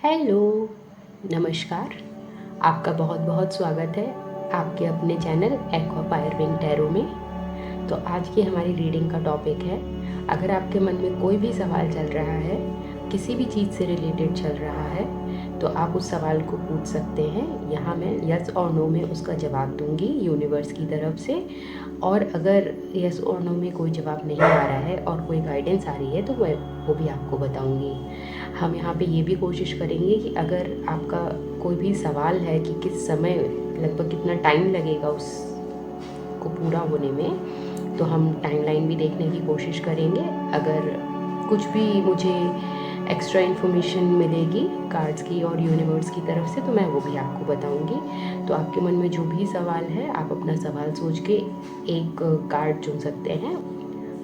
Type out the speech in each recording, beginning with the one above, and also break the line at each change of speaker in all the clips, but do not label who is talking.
Hello, नमस्कार। आपका बहुत बहुत स्वागत है आपके अपने चैनल एक्वापायर विंग टैरो में। तो आज की हमारी रीडिंग का टॉपिक है, अगर आपके मन में कोई भी सवाल चल रहा है, किसी भी चीज़ से रिलेटेड चल रहा है, तो आप उस सवाल को पूछ सकते हैं। यहाँ मैं यस और नो में उसका जवाब दूंगी यूनिवर्स की तरफ से। और अगर यस और नो में कोई जवाब नहीं आ रहा है और कोई गाइडेंस आ रही है तो मैं वो भी आपको बताऊंगी। हम यहाँ पे ये भी कोशिश करेंगे कि अगर आपका कोई भी सवाल है कि किस समय लगभग कितना टाइम लगेगा उसको पूरा होने में, तो हम टाइमलाइन भी देखने की कोशिश करेंगे। अगर कुछ भी मुझे एक्स्ट्रा इन्फॉर्मेशन मिलेगी कार्ड्स की और यूनिवर्स की तरफ से तो मैं वो भी आपको बताऊंगी। तो आपके मन में जो भी सवाल है आप अपना सवाल सोच के एक कार्ड चुन सकते हैं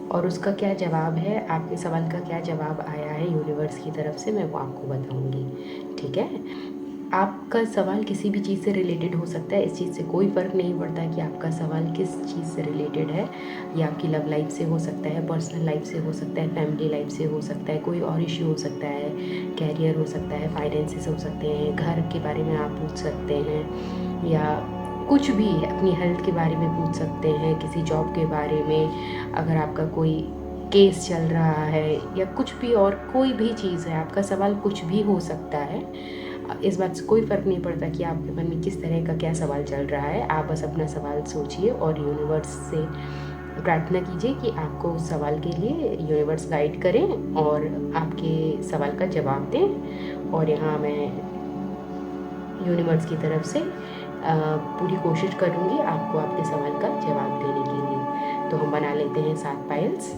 और उसका क्या जवाब है, आपके सवाल का क्या जवाब आया है यूनिवर्स की तरफ से, मैं वो आपको बताऊंगी। ठीक है। आपका सवाल किसी भी चीज़ से रिलेटेड हो सकता है, इस चीज़ से कोई फ़र्क नहीं पड़ता कि आपका सवाल किस चीज़ से रिलेटेड है। ये आपकी लव लाइफ से हो सकता है, पर्सनल लाइफ से हो सकता है, फैमिली लाइफ से हो सकता है, कोई और इश्यू हो सकता है, कैरियर हो सकता है, फाइनेंसेस हो सकते हैं, घर के बारे में आप पूछ सकते हैं, या कुछ भी अपनी हेल्थ के बारे में पूछ सकते हैं, किसी जॉब के बारे में, अगर आपका कोई केस चल रहा है या कुछ भी और कोई भी चीज़ है, आपका सवाल कुछ भी हो सकता है। इस बात से कोई फ़र्क नहीं पड़ता कि आपके मन में किस तरह का क्या सवाल चल रहा है। आप बस अपना सवाल सोचिए और यूनिवर्स से प्रार्थना कीजिए कि आपको उस सवाल के लिए यूनिवर्स गाइड करें और आपके सवाल का जवाब दें। और यहाँ मैं यूनिवर्स की तरफ से पूरी कोशिश करूँगी आपको आपके सवाल का जवाब देने के लिए। तो हम बना लेते हैं 7 piles.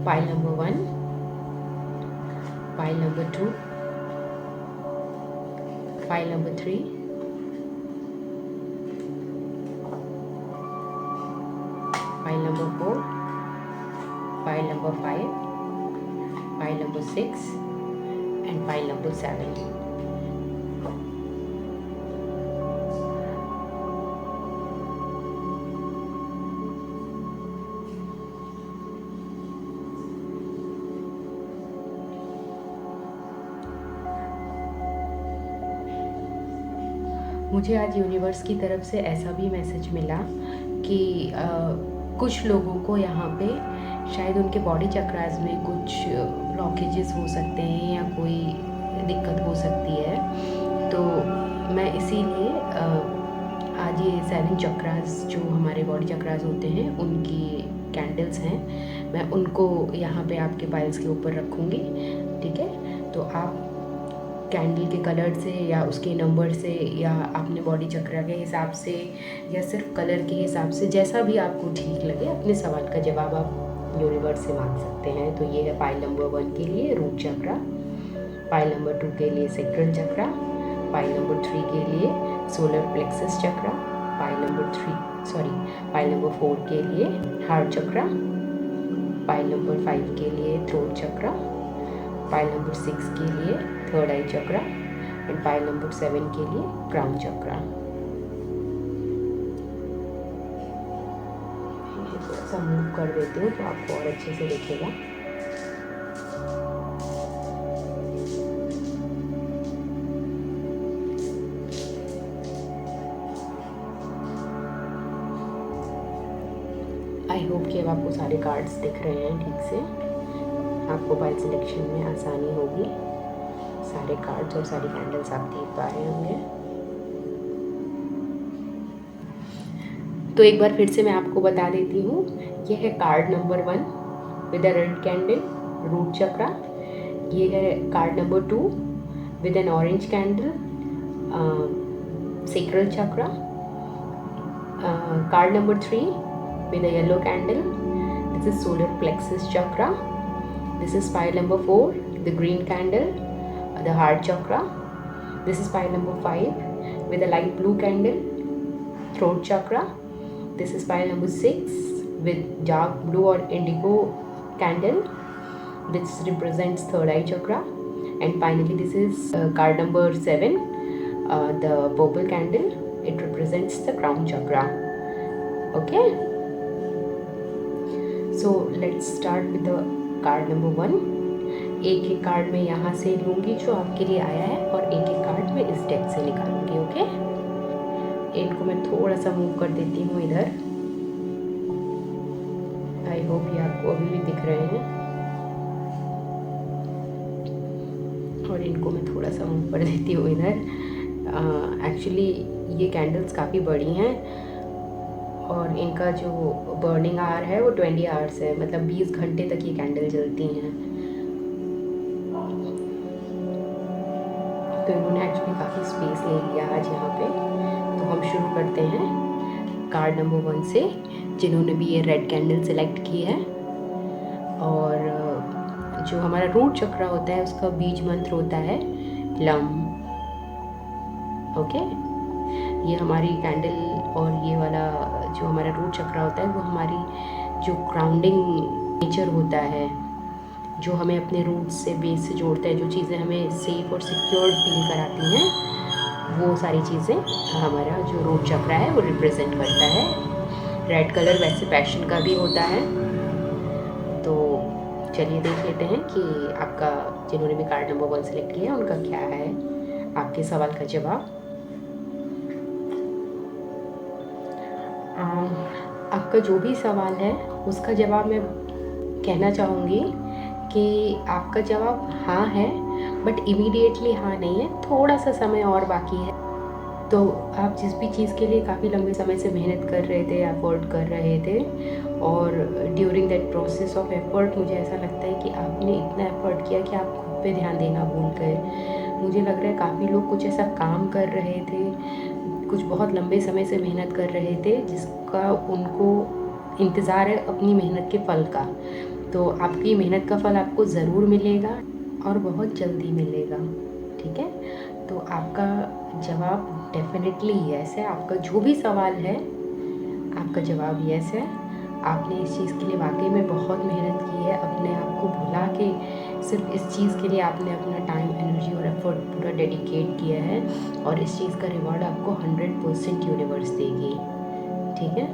Pile number 1, pile number 2, pile number 3, pile number 4, pile number 5, pile number 6 and pile number 7. मुझे आज यूनिवर्स की तरफ से ऐसा भी मैसेज मिला कि कुछ लोगों को यहाँ पे शायद उनके बॉडी चक्रास में कुछ ब्लॉकेजेस हो सकते हैं या कोई दिक्कत हो सकती है। तो मैं इसीलिए आज ये 7 चक्रास जो हमारे बॉडी चक्रास होते हैं उनकी कैंडल्स हैं, मैं उनको यहाँ पे आपके पाइल्स के ऊपर रखूँगी। ठीक है। तो आप कैंडल के कलर से या उसके नंबर से या अपने बॉडी चक्र के हिसाब से या सिर्फ कलर के हिसाब से, जैसा भी आपको ठीक लगे, अपने सवाल का जवाब आप यूनिवर्स से मांग सकते हैं। तो ये है पाइल नंबर 1 के लिए रूट चक्रा, पाइल नंबर 2 के लिए सेक्रल चक्रा, पाइल नंबर 3 के लिए सोलर प्लेक्सस चक्रा, पाइल नंबर 4 के लिए हार्ट चक्रा, पाइल नंबर 5 के लिए थ्रोट चक्रा, पाइल नंबर 6 के लिए third I chakra and pile number 7 के लिए क्राउन चक्रा। थोड़ा सा मूव कर देती हूँ तो आपको और अच्छे से दिखेगा। आई होप कि अब आपको सारे कार्ड्स दिख रहे हैं ठीक से, आपको पाइल सिलेक्शन में आसानी होगी। सारे कार्ड्स और सारी कैंडल्स आप देख पा रहे होंगे। तो एक बार फिर से मैं आपको बता देती हूँ, ये है card number 1 with a red candle root chakra, ये है card number 2 with an orange candle sacral chakra, card number 3 with a yellow candle, this is solar plexus chakra. This is pile number 4, the green candle, the heart chakra. This is pile number 5 with a light blue candle, throat chakra. This is pile number 6 with dark blue or indigo candle. This represents third eye chakra. And finally this is card number 7, the purple candle. It represents the crown chakra. Okay, so let's start with the card number 1। एक एक card मैं यहाँ से लूँगी जो आपके लिए आया है, और एक एक कार्ड मैं इस डेक से निकालूंगी। ओके, इनको मैं थोड़ा सा मूव कर देती हूँ इधर। आई होप ये आपको अभी भी दिख रहे हैं, और इनको मैं थोड़ा सा मूव कर देती हूँ इधर। एक्चुअली ये कैंडल्स काफ़ी बड़ी हैं, और इनका जो बर्निंग आवर है वो 20 आवर्स है, मतलब 20 घंटे तक ये कैंडल जलती हैं। तो इन्होंने एक्चुअली काफ़ी स्पेस ले लिया आज यहाँ पे। तो हम शुरू करते हैं कार्ड नंबर 1 से, जिन्होंने भी ये रेड कैंडल सेलेक्ट की है। और जो हमारा रूट चक्र होता है उसका बीज मंत्र होता है लम। ओके, ये हमारी कैंडल और ये वाला जो हमारा रूट चक्र होता है वो हमारी जो ग्राउंडिंग नेचर होता है, जो हमें अपने रूट से बेस से जोड़ता है, जो चीज़ें हमें सेफ और सिक्योर फील कराती हैं, वो सारी चीज़ें हमारा जो रूट चक्र है वो रिप्रेजेंट करता है। रेड कलर वैसे पैशन का भी होता है। तो चलिए देख लेते हैं कि आपका, जिन्होंने भी कार्ड नंबर 1 सेलेक्ट किया है, उनका क्या है आपके सवाल का जवाब। आपका जो भी सवाल है उसका जवाब मैं कहना चाहूँगी कि आपका जवाब हाँ है, बट इमीडिएटली हाँ नहीं है, थोड़ा सा समय और बाकी है। तो आप जिस भी चीज़ के लिए काफ़ी लंबे समय से मेहनत कर रहे थे, एफर्ट कर रहे थे, और during that process of effort मुझे ऐसा लगता है कि आपने इतना एफर्ट किया कि आप खुद पे ध्यान देना भूल गए। मुझे लग रहा है काफ़ी लोग कुछ ऐसा काम कर रहे थे, कुछ बहुत लंबे समय से मेहनत कर रहे थे, जिसका उनको इंतज़ार है अपनी मेहनत के फल का। तो आपकी मेहनत का फल आपको ज़रूर मिलेगा, और बहुत जल्दी मिलेगा। ठीक है, तो आपका जवाब डेफिनेटली यस है। आपका जो भी सवाल है आपका जवाब यस है। आपने इस चीज़ के लिए वाकई में बहुत मेहनत की है, अपने आप को भुला के सिर्फ इस चीज़ के लिए आपने अपना टाइम, एनर्जी और एफर्ट पूरा डेडिकेट किया है, और इस चीज़ का रिवॉर्ड आपको 100% यूनिवर्स देगी। ठीक है,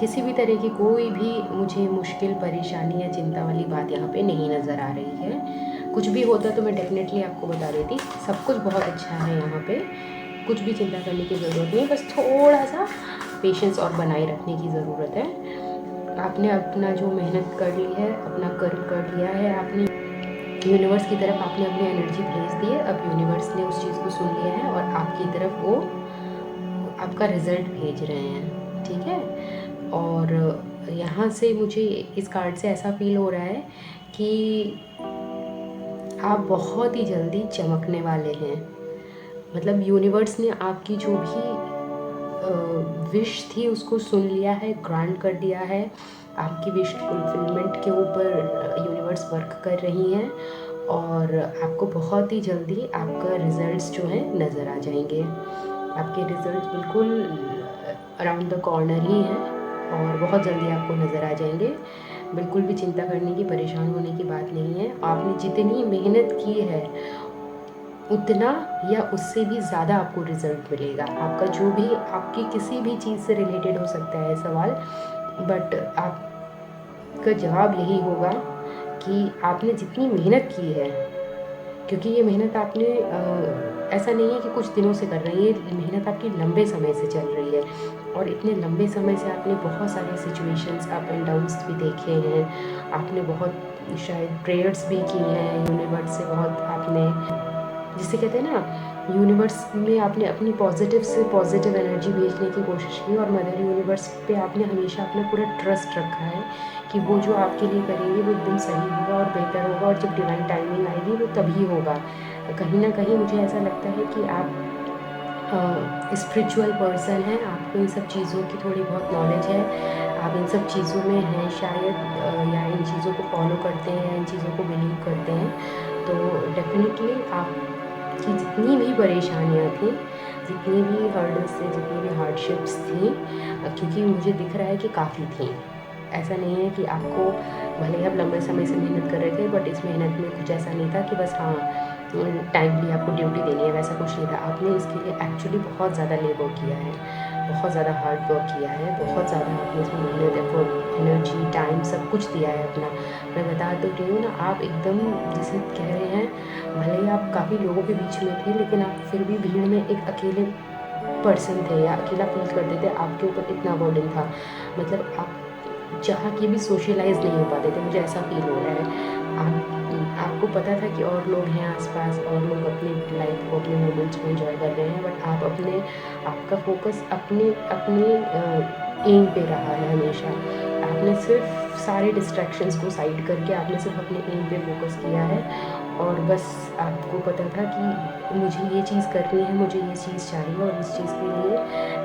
किसी भी तरह की कोई भी मुझे मुश्किल, परेशानी या चिंता वाली बात यहाँ पे नहीं नज़र आ रही है। कुछ भी होता तो मैं डेफिनेटली आपको बता देती। सब कुछ बहुत अच्छा है यहाँ पे, कुछ भी चिंता करने की ज़रूरत नहीं, बस थोड़ा सा पेशेंस और बनाए रखने की ज़रूरत है। आपने अपना जो मेहनत कर ली है, अपना कर्म कर लिया है, आपने यूनिवर्स की तरफ आपने अपनी एनर्जी भेज दी है। अब यूनिवर्स ने उस चीज़ को सुन लिया है और आपकी तरफ वो आपका रिज़ल्ट भेज रहे हैं। ठीक है, और यहाँ से मुझे इस कार्ड से ऐसा फील हो रहा है कि आप बहुत ही जल्दी चमकने वाले हैं। मतलब यूनिवर्स ने आपकी जो भी विश थी उसको सुन लिया है, ग्रांट कर दिया है। आपकी विश फुलफिलमेंट के ऊपर यूनिवर्स वर्क कर रही हैं, और आपको बहुत ही जल्दी आपका रिज़ल्ट्स जो हैं नज़र आ जाएंगे। आपके रिज़ल्ट्स बिल्कुल अराउंड द कॉर्नर ही हैं, और बहुत जल्दी आपको नज़र आ जाएंगे। बिल्कुल भी चिंता करने की, परेशान होने की बात नहीं है। आपने जितनी मेहनत की है उतना या उससे भी ज़्यादा आपको रिज़ल्ट मिलेगा। आपका जो भी, आपकी किसी भी चीज़ से रिलेटेड हो सकता है सवाल, बट आपका जवाब यही होगा कि आपने जितनी मेहनत की है, क्योंकि ये मेहनत आपने ऐसा नहीं है कि कुछ दिनों से कर रही है, ये मेहनत आपकी लंबे समय से चल रही है, और इतने लंबे समय से आपने बहुत सारे सिचुएशंस, अप एंड डाउन्स भी देखे हैं। आपने बहुत शायद प्रेयर्स भी की हैं यूनिवर्स से, बहुत आपने, जिसे कहते हैं ना, यूनिवर्स में आपने अपनी पॉजिटिव से पॉजिटिव एनर्जी भेजने की कोशिश की, और मदर यूनिवर्स पे आपने हमेशा अपना पूरा ट्रस्ट रखा है कि वो जो आपके लिए करेंगे वो एकदम सही होगा और बेहतर होगा, और जब डिवाइन टाइमिंग आएगी वो तभी होगा। कहीं ना कहीं मुझे ऐसा लगता है कि आप स्पिरिचुअल पर्सन हैं, आपको इन सब चीज़ों की थोड़ी बहुत नॉलेज है, आप इन सब चीज़ों में हैं शायद, या इन चीज़ों को फॉलो करते हैं, इन चीज़ों को बिलीव करते हैं। तो डेफिनेटली आपकी जितनी भी परेशानियाँ थी, जितनी भी हर्डल्स थे, जितनी भी हार्डशिप्स थी, क्योंकि मुझे दिख रहा है कि काफ़ी थी। ऐसा नहीं है कि आपको, भले ही आप लंबे समय से मेहनत कर रहे थे, बट इस मेहनत में कुछ ऐसा नहीं था कि बस हाँ टाइमली आपको ड्यूटी देनी है, वैसा कुछ नहीं था। आपने इसके लिए एक्चुअली बहुत ज़्यादा लेबर किया है। बहुत ज़्यादा हार्ड वर्क किया है, बहुत ज़्यादा आपने इसमें मेहनत, एफर्ट, एनर्जी, टाइम सब कुछ दिया है अपना। मैं बता तो रही हूँ ना, आप एकदम जिसे कह रहे हैं, भले ही आप काफ़ी लोगों के बीच में थे, लेकिन आप फिर भी भीड़ में एक अकेले पर्सन थे या अकेला फील करते थे, आपके ऊपर इतना बर्डन था। मतलब आप चाह के भी सोशलाइज़ नहीं हो पाते थे, मुझे ऐसा फ़ील हो रहा है। आपको पता था कि और लोग हैं आस-पास, और लोग अपनी लाइफ़ को, अपने मोमेंट्स को एन्जॉय कर रहे हैं, बट आपका फ़ोकस अपने एम पे रहा है हमेशा। आपने सिर्फ़ सारे डिस्ट्रैक्शंस को साइड करके आपने सिर्फ़ अपने एम पे फ़ोकस किया है, और बस आपको पता था कि मुझे ये चीज़ करनी है, मुझे ये चीज़ चाहिए, और इस चीज़ के लिए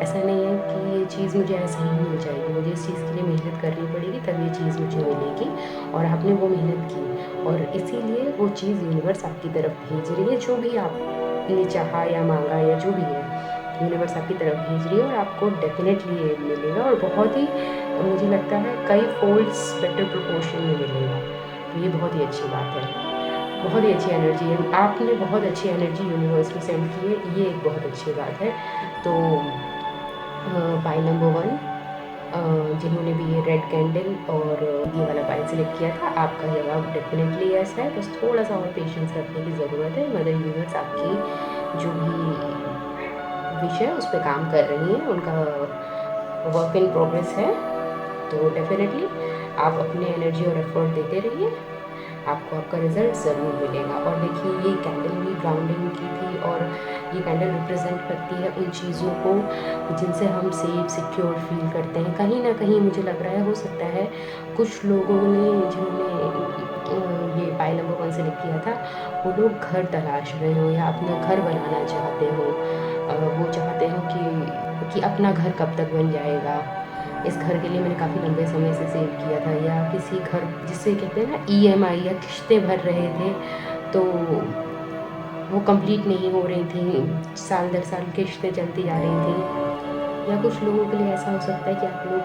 ऐसा नहीं है कि ये चीज़ मुझे ऐसे ही मिल जाएगी, मुझे इस चीज़ के लिए मेहनत करनी पड़ेगी, तब ये चीज़ मुझे मिलेगी। और आपने वो मेहनत की, और इसीलिए वो चीज़ यूनिवर्स आपकी तरफ भेज रही है। जो भी आपने चाहा या माँगा या जो भी है, यूनिवर्स आपकी तरफ भेज रही है, और आपको डेफ़िनेटली ये मिलेगा, और बहुत ही मुझे लगता है कई फ़ोल्ड्स बेटर प्रोपोर्शन में मिलेगा। तो ये बहुत ही अच्छी बात है। बहुत ही अच्छी एनर्जी है। आपने बहुत अच्छी एनर्जी यूनिवर्स में सेंड की है, ये एक बहुत अच्छी बात है। तो पाइल नंबर 1, जिन्होंने भी ये रेड कैंडल और ये वाला पाइल सेलेक्ट किया था, आपका जवाब डेफिनेटली यस है। बस थोड़ा-सा और पेशेंस रखने की ज़रूरत है। मदर यूनिवर्स आपकी जो भी विश है उस पे काम कर रही हैं, उनका वर्क इन प्रोग्रेस है। तो डेफिनेटली आप अपनी एनर्जी और एफर्ट देते रहिए, आपको आपका रिज़ल्ट ज़रूर मिलेगा। और देखिए, ये कैंडल भी ग्राउंडिंग की थी, और ये कैंडल रिप्रेजेंट करती है उन चीज़ों को जिनसे हम सेफ सिक्योर फील करते हैं। कहीं ना कहीं मुझे लग रहा है, हो सकता है कुछ लोगों ने, जिन्होंने ये पाइल नंबर 1 सेलेक्ट किया था, वो लोग घर तलाश रहे हो या अपना घर बनाना चाहते हो। वो चाहते हो कि अपना घर कब तक बन जाएगा, इस घर के लिए मैंने काफ़ी लंबे समय से सेव किया था, या किसी घर जिसे कहते हैं ना ईएमआई या किश्तें भर रहे थे, तो वो कंप्लीट नहीं हो रही थी, साल दर साल किश्तें चलती जा रही थी। या कुछ लोगों के लिए ऐसा हो सकता है कि आप लोग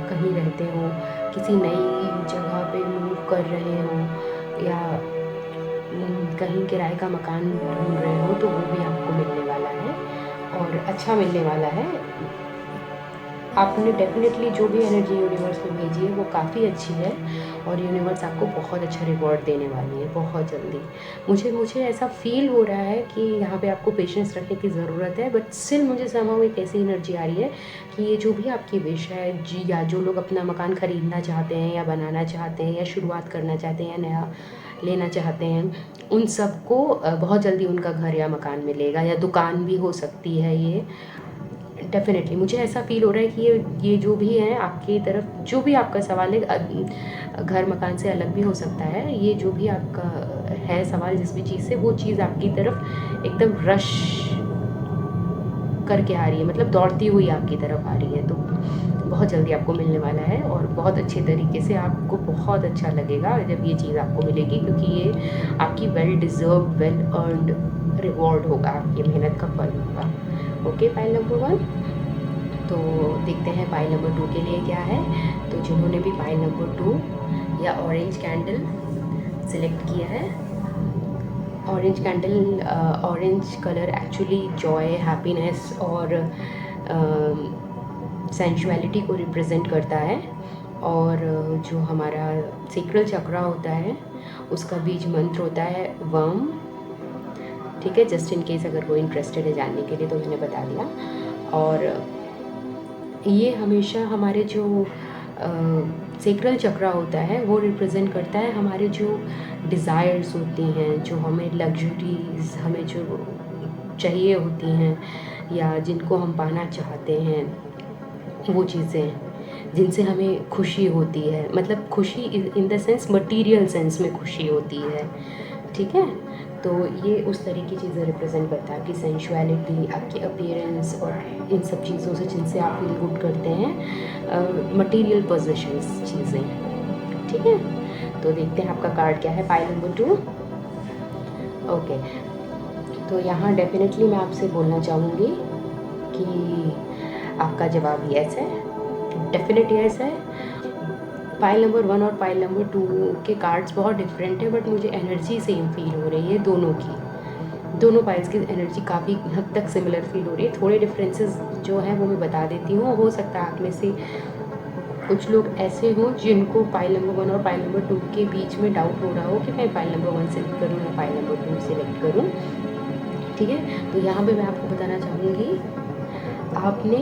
कहीं रहते हो, किसी नई जगह पे मूव कर रहे हो, या कहीं किराए का मकान ढूंढ रहे हो, तो वो भी आपको मिलने वाला है, और अच्छा मिलने वाला है। आपने डेफ़िनेटली जो भी एनर्जी यूनिवर्स में भेजी है वो काफ़ी अच्छी है, और यूनिवर्स आपको बहुत अच्छा रिवॉर्ड देने वाली है बहुत जल्दी। मुझे ऐसा फ़ील हो रहा है कि यहाँ पे आपको पेशेंस रखने की ज़रूरत है, बट स्टिल मुझे समहाउ एक ऐसी एनर्जी आ रही है कि ये जो भी आपकी विश है, जी, या जो लोग अपना मकान ख़रीदना चाहते हैं या बनाना चाहते हैं या शुरुआत करना चाहते हैं या नया लेना चाहते हैं, उन सबको बहुत जल्दी उनका घर या मकान मिलेगा, या दुकान भी हो सकती है ये। डेफ़िनेटली मुझे ऐसा फ़ील हो रहा है कि ये जो भी है आपकी तरफ, जो भी आपका सवाल है, घर मकान से अलग भी हो सकता है, ये जो भी आपका है सवाल जिस भी चीज़ से, वो चीज़ आपकी तरफ एकदम रश करके आ रही है, मतलब दौड़ती हुई आपकी तरफ आ रही है। तो बहुत जल्दी आपको मिलने वाला है, और बहुत अच्छे तरीके से आपको बहुत अच्छा लगेगा जब ये चीज़ आपको मिलेगी, क्योंकि ये आपकी well deserved, well earned reward होगा, आपकी मेहनत का फल होगा। Okay, pile number 1। तो देखते हैं पाइल नंबर 2 के लिए क्या है। तो जिन्होंने भी पाइल नंबर 2 या ऑरेंज कैंडल सिलेक्ट किया है, orange candle, orange colour actually Joy, happiness और सेंशुअलिटी को रिप्रेजेंट करता है, और जो हमारा सेक्रल चक्रा होता है उसका बीज मंत्र होता है वर्म। ठीक है, जस्ट इन केस अगर कोई इंटरेस्टेड है जानने के लिए तो मैंने बता दिया। और ये हमेशा हमारे जो सेक्रल चक्रा होता है वो रिप्रेजेंट करता है हमारे जो डिज़ायर्स होती हैं, जो हमें लग्जरीज़ हमें जो चाहिए होती हैं, या जिनको हम पाना चाहते हैं, वो चीज़ें जिनसे हमें खुशी होती है, मतलब खुशी in the sense material sense में खुशी होती है। ठीक है, तो ये उस तरह की चीज़ें रिप्रेजेंट करता है, आपकी सेंशुअलिटी, आपकी अपीयरेंस, और इन सब चीज़ों से जिनसे आप फील गुड करते हैं, मटेरियल पोजेशंस चीज़ें। ठीक है, तो देखते हैं आपका कार्ड क्या है, पाइल नंबर 2। ओके, तो यहाँ डेफिनेटली मैं आपसे बोलना चाहूँगी कि आपका जवाब यस है, डेफिनेट यस है। पाइल नंबर 1 और पाइल नंबर 2 के कार्ड्स बहुत डिफरेंट है, बट मुझे एनर्जी सेम फील हो रही है दोनों की। दोनों पाइल्स की एनर्जी काफ़ी हद तक सिमिलर फील हो रही है। थोड़े डिफरेंसेस जो हैं वो मैं बता देती हूँ। हो सकता है आप में से कुछ लोग ऐसे हों जिनको पाइल नंबर 1 और पाइल नंबर 2 के बीच में डाउट हो रहा हो कि मैं पाइल नंबर 1 सेलेक्ट करूँ या पाइल नंबर 2 सेलेक्ट करूँ। ठीक है, तो यहाँ पे मैं आपको बताना चाहूँगी, आपने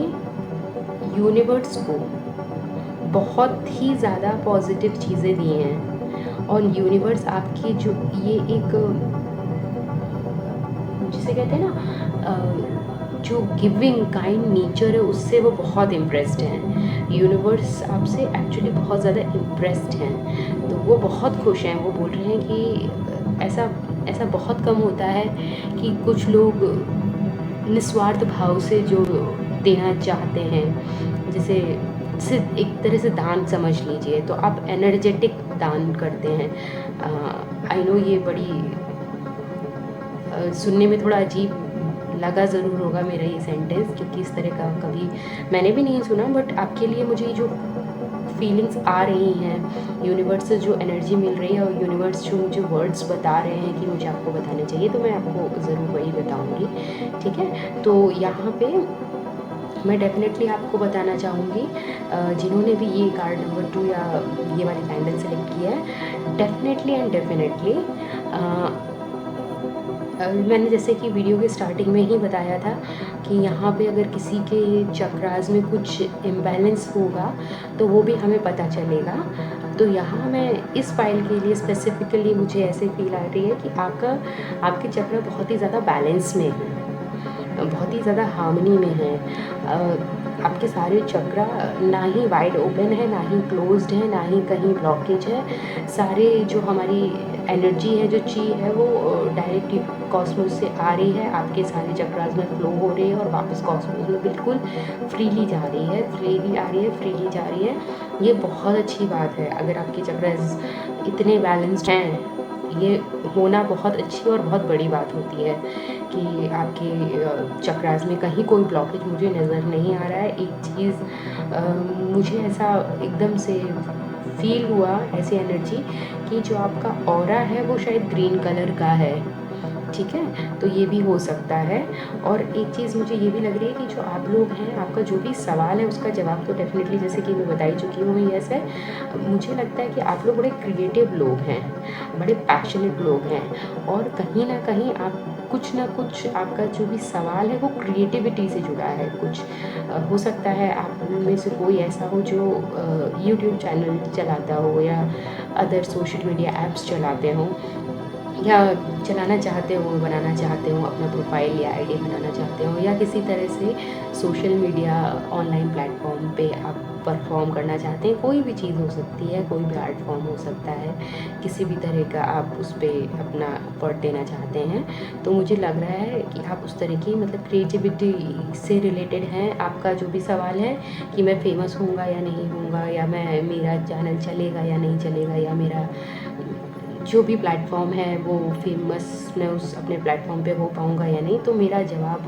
यूनिवर्स को बहुत ही ज़्यादा पॉजिटिव चीज़ें दी हैं और यूनिवर्स आपकी जो ये एक जिसे कहते हैं ना जो गिविंग काइंड नेचर है उससे वो बहुत इम्प्रेस्ड हैं। यूनिवर्स आपसे एक्चुअली बहुत ज़्यादा इम्प्रेस्ड हैं, तो वो बहुत खुश हैं। वो बोल रहे हैं कि ऐसा ऐसा बहुत कम होता है कि कुछ लोग निस्वार्थ भाव से जो देना चाहते हैं, जैसे एक तरह से दान समझ लीजिए, तो आप एनर्जेटिक दान करते हैं। आई नो ये बड़ी सुनने में थोड़ा अजीब लगा ज़रूर होगा मेरा ये सेंटेंस, क्योंकि इस तरह का कभी मैंने भी नहीं सुना, बट आपके लिए मुझे जो फीलिंग्स आ रही हैं, यूनिवर्स से जो एनर्जी मिल रही है और यूनिवर्स जो मुझे वर्ड्स बता रहे हैं कि मुझे आपको बताने चाहिए, तो मैं आपको ज़रूर वही बताऊंगी। ठीक है, तो यहाँ पे मैं डेफिनेटली आपको बताना चाहूँगी, जिन्होंने भी ये कार्ड नंबर 2 या ये वाली कैंडल सेलेक्ट किया है, डेफिनेटली एंड डेफिनेटली मैंने जैसे कि वीडियो के स्टार्टिंग में ही बताया था कि यहाँ पे अगर किसी के चक्रास में कुछ इम्बैलेंस होगा तो वो भी हमें पता चलेगा। तो यहाँ मैं इस फाइल के लिए स्पेसिफिकली मुझे ऐसे फील आ रही है कि आपके चक्र बहुत ही ज़्यादा बैलेंस में है, बहुत ही ज़्यादा हार्मनी में है। आपके सारे चक्रा ना ही वाइड ओपन है, ना ही क्लोज्ड है, ना ही कहीं ब्लॉकेज है। सारे जो हमारी एनर्जी है, जो ची है, वो डायरेक्ट कॉस्मोस से आ रही है, आपके सारे चक्रास में फ्लो हो रही है और वापस कॉस्मोस में बिल्कुल फ्रीली जा रही है, फ्रीली आ रही है, फ्रीली जा रही है। ये बहुत अच्छी बात है। अगर आपके चक्रास इतने बैलेंस्ड हैं, ये होना बहुत अच्छी और बहुत बड़ी बात होती है कि आपके चक्रास में कहीं कोई ब्लॉकेज मुझे नज़र नहीं आ रहा है। एक चीज़ मुझे ऐसा एकदम से फील हुआ, ऐसी एनर्जी कि जो आपका ऑरा है वो शायद ग्रीन कलर का है। ठीक है, तो ये भी हो सकता है। और एक चीज़ मुझे ये भी लग रही है कि जो आप लोग हैं, आपका जो भी सवाल है उसका जवाब तो डेफिनेटली जैसे कि मैं बता ही चुकी हूँ यस है। मुझे लगता है कि आप लोग बड़े क्रिएटिव लोग हैं, बड़े पैशनेट लोग हैं, और कहीं ना कहीं आप कुछ ना कुछ आपका जो भी सवाल है वो क्रिएटिविटी से जुड़ा है। कुछ हो सकता है आप में से कोई ऐसा हो जो यूट्यूब चैनल चलाता हो या अदर सोशल मीडिया ऐप्स चलाते हों, या चलाना चाहते हो, बनाना चाहते हो, अपना प्रोफाइल या आईडी बनाना चाहते हो, या किसी तरह से सोशल मीडिया ऑनलाइन प्लेटफॉर्म पे आप परफॉर्म करना चाहते हैं। कोई भी चीज़ हो सकती है, कोई भी आर्ट फॉर्म हो सकता है, किसी भी तरह का आप उस पर अपना एफर्ट देना चाहते हैं। तो मुझे लग रहा है कि आप उस तरह की मतलब क्रिएटिविटी से रिलेटेड हैं। आपका जो भी सवाल है कि मैं फेमस होऊंगा या नहीं होऊंगा, या मेरा चैनल चलेगा या नहीं चलेगा, या मेरा जो भी प्लेटफॉर्म है वो फेमस मैं उस अपने प्लेटफॉर्म पे हो पाऊँगा या नहीं, तो मेरा जवाब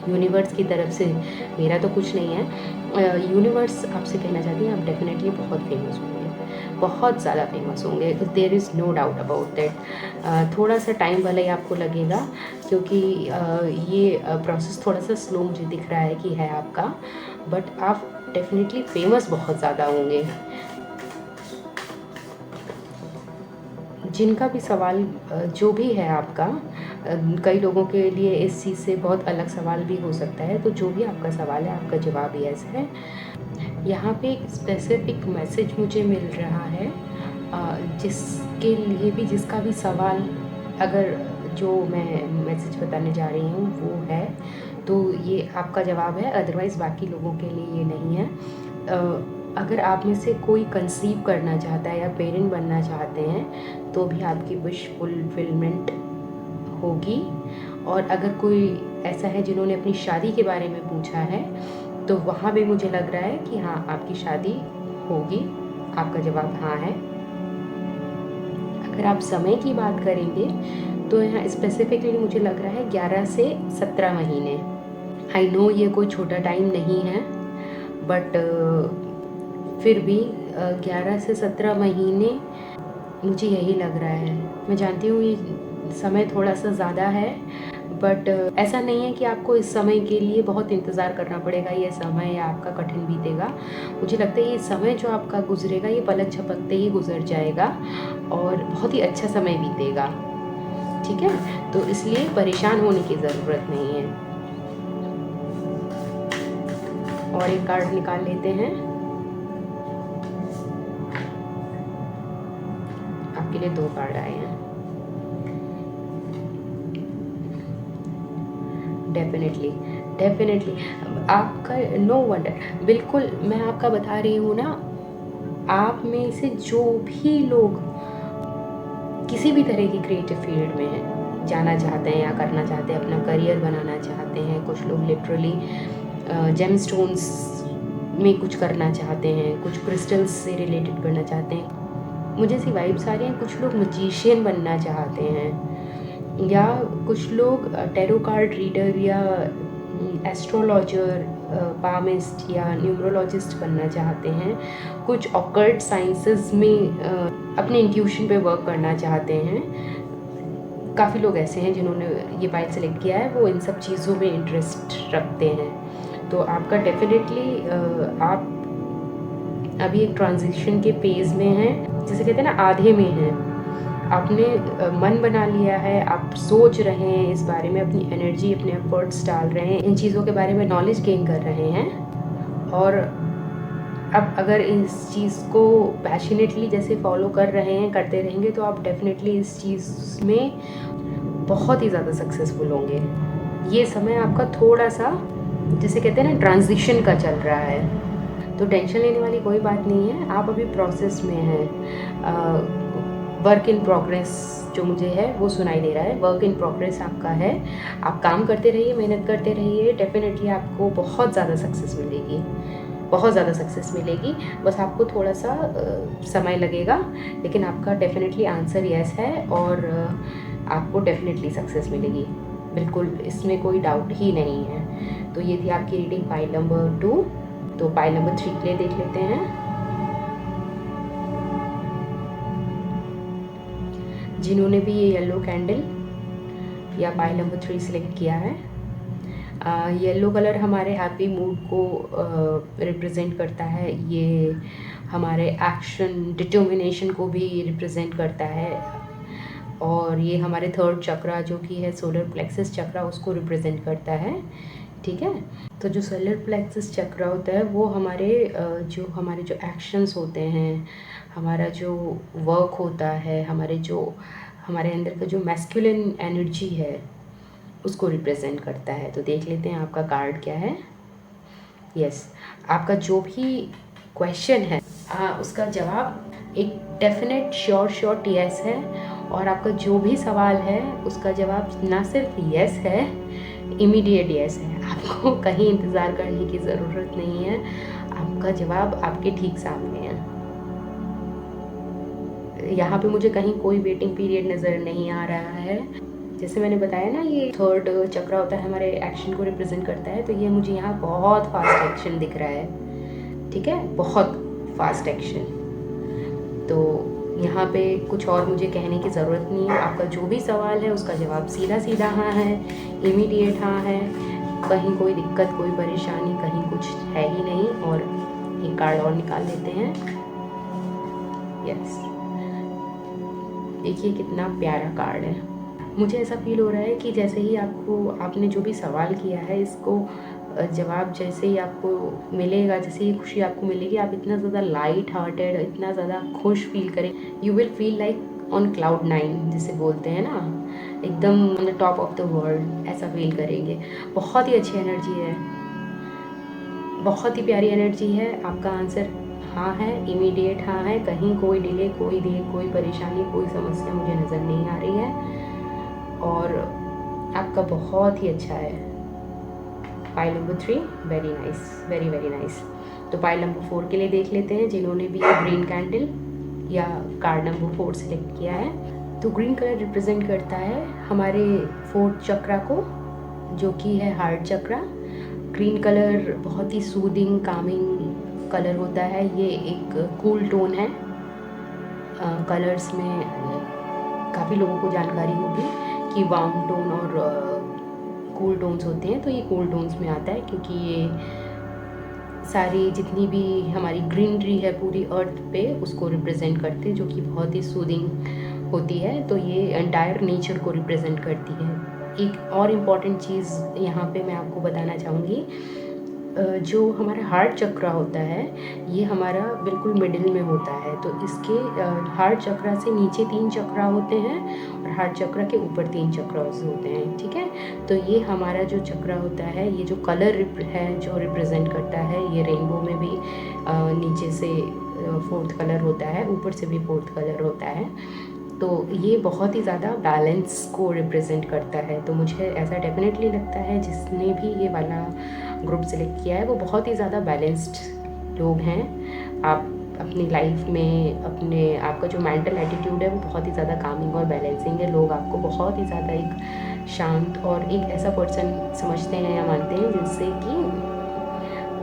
यूनिवर्स की तरफ से, मेरा तो कुछ नहीं है, यूनिवर्स आपसे कहना चाहती है आप डेफिनेटली बहुत फेमस होंगे, बहुत ज़्यादा फेमस होंगे। There is no doubt about that. थोड़ा सा टाइम भले ही आपको लगेगा, क्योंकि ये प्रोसेस थोड़ा सा स्लो मुझे दिख रहा है कि है आपका, बट आप डेफिनेटली फेमस बहुत ज़्यादा होंगे। जिनका भी सवाल जो भी है आपका, कई लोगों के लिए इस चीज़ से बहुत अलग सवाल भी हो सकता है, तो जो भी आपका सवाल है आपका जवाब यस है। यहाँ पे एक स्पेसिफिक मैसेज मुझे मिल रहा है, जिसके लिए भी जिसका भी सवाल, अगर जो मैं मैसेज बताने जा रही हूँ वो है, तो ये आपका जवाब है, अदरवाइज़ बाकी लोगों के लिए ये नहीं है। अगर आप में से कोई कंसीव करना चाहता है या पेरेंट बनना चाहते हैं तो भी आपकी विश फुलफिलमेंट होगी। और अगर कोई ऐसा है जिन्होंने अपनी शादी के बारे में पूछा है, तो वहाँ भी मुझे लग रहा है कि हाँ आपकी शादी होगी, आपका जवाब हाँ है। अगर आप समय की बात करेंगे तो यहाँ स्पेसिफिकली मुझे लग रहा है 11 से 17 महीने। आई नो ये कोई छोटा टाइम नहीं है, बट फिर भी 11 से 17 महीने मुझे यही लग रहा है। मैं जानती हूँ ये समय थोड़ा सा ज़्यादा है, बट ऐसा नहीं है कि आपको इस समय के लिए बहुत इंतज़ार करना पड़ेगा, ये समय आपका कठिन बीतेगा। मुझे लगता है ये समय जो आपका गुजरेगा ये पलक झपकते ही गुजर जाएगा और बहुत ही अच्छा समय बीतेगा, ठीक है। तो इसलिए परेशान होने की ज़रूरत नहीं है। और एक कार्ड निकाल लेते हैं, आपके लिए 2 कार्ड आए हैं। डेफिनेटली आपका नो वंडर, बिल्कुल मैं आपका बता रही हूँ ना, आप में से जो भी लोग किसी भी तरह की क्रिएटिव फील्ड में जाना चाहते हैं या करना चाहते हैं, अपना करियर बनाना चाहते हैं, कुछ लोग लिटरली जेमस्टोन्स में कुछ करना चाहते हैं, कुछ क्रिस्टल्स से रिलेटेड करना चाहते हैं, मुझे ऐसी वाइब्स आ रही हैं। कुछ लोग मैजिशियन बनना चाहते हैं, या कुछ लोग टैरो कार्ड रीडर या एस्ट्रोलॉजर, पामिस्ट या न्यूमरोलॉजिस्ट बनना चाहते हैं। कुछ ऑकल्ट साइंसेस में अपने इंट्यूशन पे वर्क करना चाहते हैं। काफ़ी लोग ऐसे हैं जिन्होंने ये पाइल सेलेक्ट किया है, वो इन सब चीज़ों में इंटरेस्ट रखते हैं। तो आपका डेफिनेटली आप अभी एक ट्रांजिशन के फेज़ में हैं, जिसे कहते हैं ना आधे में हैं। आपने मन बना लिया है, आप सोच रहे हैं इस बारे में, अपनी एनर्जी, अपने एफर्ट्स डाल रहे हैं, इन चीज़ों के बारे में नॉलेज गेन कर रहे हैं। और अब अगर इस चीज़ को पैशनेटली जैसे फॉलो कर रहे हैं, करते रहेंगे, तो आप डेफिनेटली इस चीज़ में बहुत ही ज़्यादा सक्सेसफुल होंगे। ये समय आपका थोड़ा सा, जिसे कहते हैं ना, ट्रांजिशन का चल रहा है, तो टेंशन लेने वाली कोई बात नहीं है। आप अभी प्रोसेस में हैं। वर्क इन प्रोग्रेस जो मुझे है वो सुनाई दे रहा है, वर्क इन प्रोग्रेस आपका है। आप काम करते रहिए, मेहनत करते रहिए, डेफिनेटली आपको बहुत ज़्यादा सक्सेस मिलेगी, बहुत ज़्यादा सक्सेस मिलेगी। बस आपको थोड़ा सा समय लगेगा, लेकिन आपका डेफिनेटली आंसर यस है और आपको डेफिनेटली सक्सेस मिलेगी, बिल्कुल इसमें कोई डाउट ही नहीं है। तो ये थी आपकी रीडिंग पाइल नंबर 2। तो पाइल नंबर 3 के लिए देख लेते हैं। जिन्होंने भी ये येलो कैंडल या पाइल नंबर 3 सिलेक्ट किया है, येलो कलर हमारे हैप्पी मूड को रिप्रेजेंट करता है। ये हमारे एक्शन, डिटर्मिनेशन को भी रिप्रेजेंट करता है। और ये हमारे 3rd चक्रा जो कि है सोलर प्लेक्सस चक्रा, उसको रिप्रेजेंट करता है, ठीक है। तो जो सोलर प्लेक्सस चक्रा होता है वो हमारे जो एक्शंस होते हैं, हमारा जो वर्क होता है, हमारे अंदर का जो मैस्कुलिन एनर्जी है उसको रिप्रेजेंट करता है। तो देख लेते हैं आपका कार्ड क्या है। यस, आपका जो भी क्वेश्चन है उसका जवाब एक डेफिनेट श्योर यस है। और आपका जो भी सवाल है उसका जवाब ना सिर्फ यस है, इमीडिएट यस है। आपको कहीं इंतज़ार करने की ज़रूरत नहीं है, आपका जवाब आपके ठीक सामने है। यहाँ पे मुझे कहीं कोई वेटिंग पीरियड नज़र नहीं आ रहा है। जैसे मैंने बताया ना, ये 3rd चक्रा होता है, हमारे एक्शन को रिप्रेजेंट करता है। तो ये मुझे यहाँ बहुत फास्ट एक्शन दिख रहा है, ठीक है, बहुत फास्ट एक्शन। तो यहाँ पे कुछ और मुझे कहने की ज़रूरत नहीं है। आपका जो भी सवाल है उसका जवाब सीधा हाँ है, इमीडिएट हाँ है। कहीं कोई दिक्कत, कोई परेशानी, कहीं कुछ है ही नहीं। और एक कार्ड और निकाल लेते हैं। यस, देखिए कितना प्यारा कार्ड है। मुझे ऐसा फील हो रहा है कि जैसे ही आपने जो भी सवाल किया है, इसको जवाब जैसे ही आपको मिलेगा, जैसे ही खुशी आपको मिलेगी, आप इतना ज़्यादा लाइट हार्टेड, इतना ज़्यादा खुश फील करें, you will feel like on cloud 9 जिसे बोलते हैं ना, एकदम on the top of the world, ऐसा फील करेंगे। बहुत ही अच्छी एनर्जी है, बहुत ही प्यारी एनर्जी है। आपका आंसर हाँ है, इमीडिएट हाँ है। कहीं कोई डिले, कोई देर, कोई परेशानी, कोई समस्या मुझे नज़र नहीं आ रही है। और आपका बहुत ही अच्छा है। Pile number 3, very nice, very very nice. तो पाइल नंबर 4 के लिए देख लेते हैं, जिन्होंने भी ग्रीन कैंडल या कार्ड नंबर 4 सेलेक्ट किया है। तो ग्रीन कलर रिप्रेजेंट करता है हमारे 4th चक्रा को, जो कि है हार्ट चक्रा। ग्रीन कलर बहुत ही सूदिंग, कामिंग कलर होता है। ये एक कूल टोन है। कलर्स में काफ़ी लोगों को जानकारी होगी कि वार्म टोन और कूल टोन्स होते हैं, तो ये कूल टोन्स में आता है क्योंकि ये सारी जितनी भी हमारी ग्रीनरी है पूरी अर्थ पे उसको रिप्रेजेंट करते हैं, जो कि बहुत ही सूदिंग होती है। तो ये एंटायर नेचर को रिप्रेजेंट करती है। एक और इम्पॉर्टेंट चीज़ यहाँ पे मैं आपको बताना चाहूँगी, जो हमारा हार्ट चक्रा होता है ये हमारा बिल्कुल मिडिल में होता है। तो इसके हार्ट चक्रा से नीचे 3 चक्रा होते हैं और हार्ट चक्रा के ऊपर 3 चक्रास होते हैं, ठीक है। तो ये हमारा जो चक्रा होता है, ये जो कलर है जो रिप्रेजेंट करता है, ये रेनबो में भी नीचे से 4th कलर होता है, ऊपर से भी 4th कलर होता है। तो ये बहुत ही ज़्यादा बैलेंस को रिप्रेजेंट करता है। तो मुझे ऐसा डेफिनेटली लगता है जिसने भी ये वाला ग्रुप सेलेक्ट किया है वो बहुत ही ज़्यादा बैलेंस्ड लोग हैं। आप अपनी लाइफ में आपका जो मेंटल एटीट्यूड है वो बहुत ही ज़्यादा कामिंग और बैलेंसिंग है। लोग आपको बहुत ही ज़्यादा एक शांत और एक ऐसा पर्सन समझते हैं या मानते हैं जिससे कि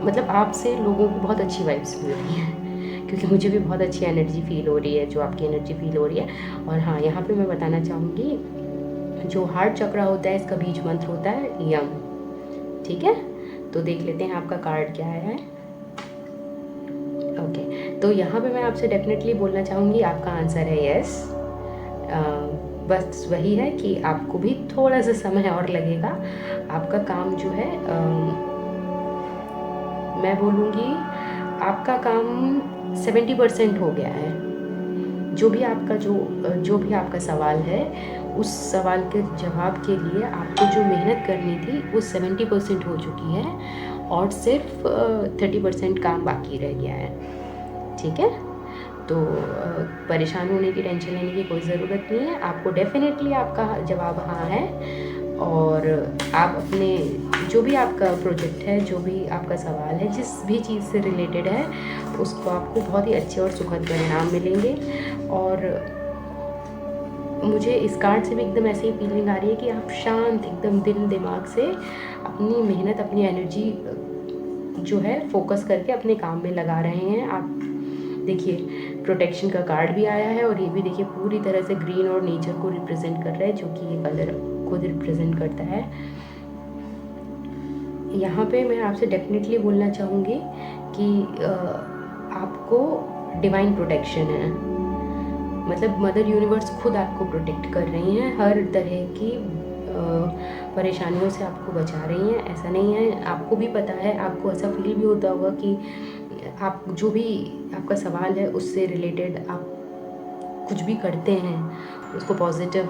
मतलब आपसे लोगों को बहुत अच्छी वाइब्स मिल रही हैं, क्योंकि मुझे भी बहुत अच्छी एनर्जी फील हो रही है, जो आपकी एनर्जी फील हो रही है। और हाँ, यहाँ पे मैं बताना चाहूँगी जो हार्ट चक्रा होता है इसका बीज मंत्र होता है यम, ठीक है। तो देख लेते हैं आपका कार्ड क्या है। ओके, तो यहाँ पे मैं आपसे डेफिनेटली बोलना चाहूँगी आपका आंसर है यस। बस वही है कि आपको भी थोड़ा सा समय और लगेगा। आपका काम जो है मैं बोलूँगी आपका काम 70% हो गया है। जो भी आपका सवाल है उस सवाल के जवाब के लिए आपको जो मेहनत करनी थी वो 70% हो चुकी है और सिर्फ 30% काम बाकी रह गया है, ठीक है। तो परेशान होने की, टेंशन लेने की कोई ज़रूरत नहीं है। आपको डेफिनेटली आपका जवाब हाँ है और आप अपने जो भी आपका प्रोजेक्ट है, जो भी आपका सवाल है, जिस भी चीज़ से रिलेटेड है उसको आपको बहुत ही अच्छे और सुखद परिणाम मिलेंगे। और मुझे इस कार्ड से भी एकदम ऐसी ही फीलिंग आ रही है कि आप शांत एकदम दिल दिमाग से अपनी मेहनत, अपनी एनर्जी जो है फोकस करके अपने काम में लगा रहे हैं। आप देखिए प्रोटेक्शन का कार्ड भी आया है और ये भी देखिए पूरी तरह से ग्रीन और नेचर को रिप्रेजेंट कर रहा है, जो कि ये कलर खुद रिप्रेजेंट करता है। यहाँ पे मैं आपसे डेफिनेटली बोलना चाहूँगी कि आपको डिवाइन प्रोटेक्शन है, मतलब मदर यूनिवर्स खुद आपको प्रोटेक्ट कर रही हैं, हर तरह की परेशानियों से आपको बचा रही हैं। ऐसा नहीं है, आपको भी पता है, आपको ऐसा फील भी होता होगा कि आप जो भी आपका सवाल है उससे रिलेटेड आप कुछ भी करते हैं उसको पॉजिटिव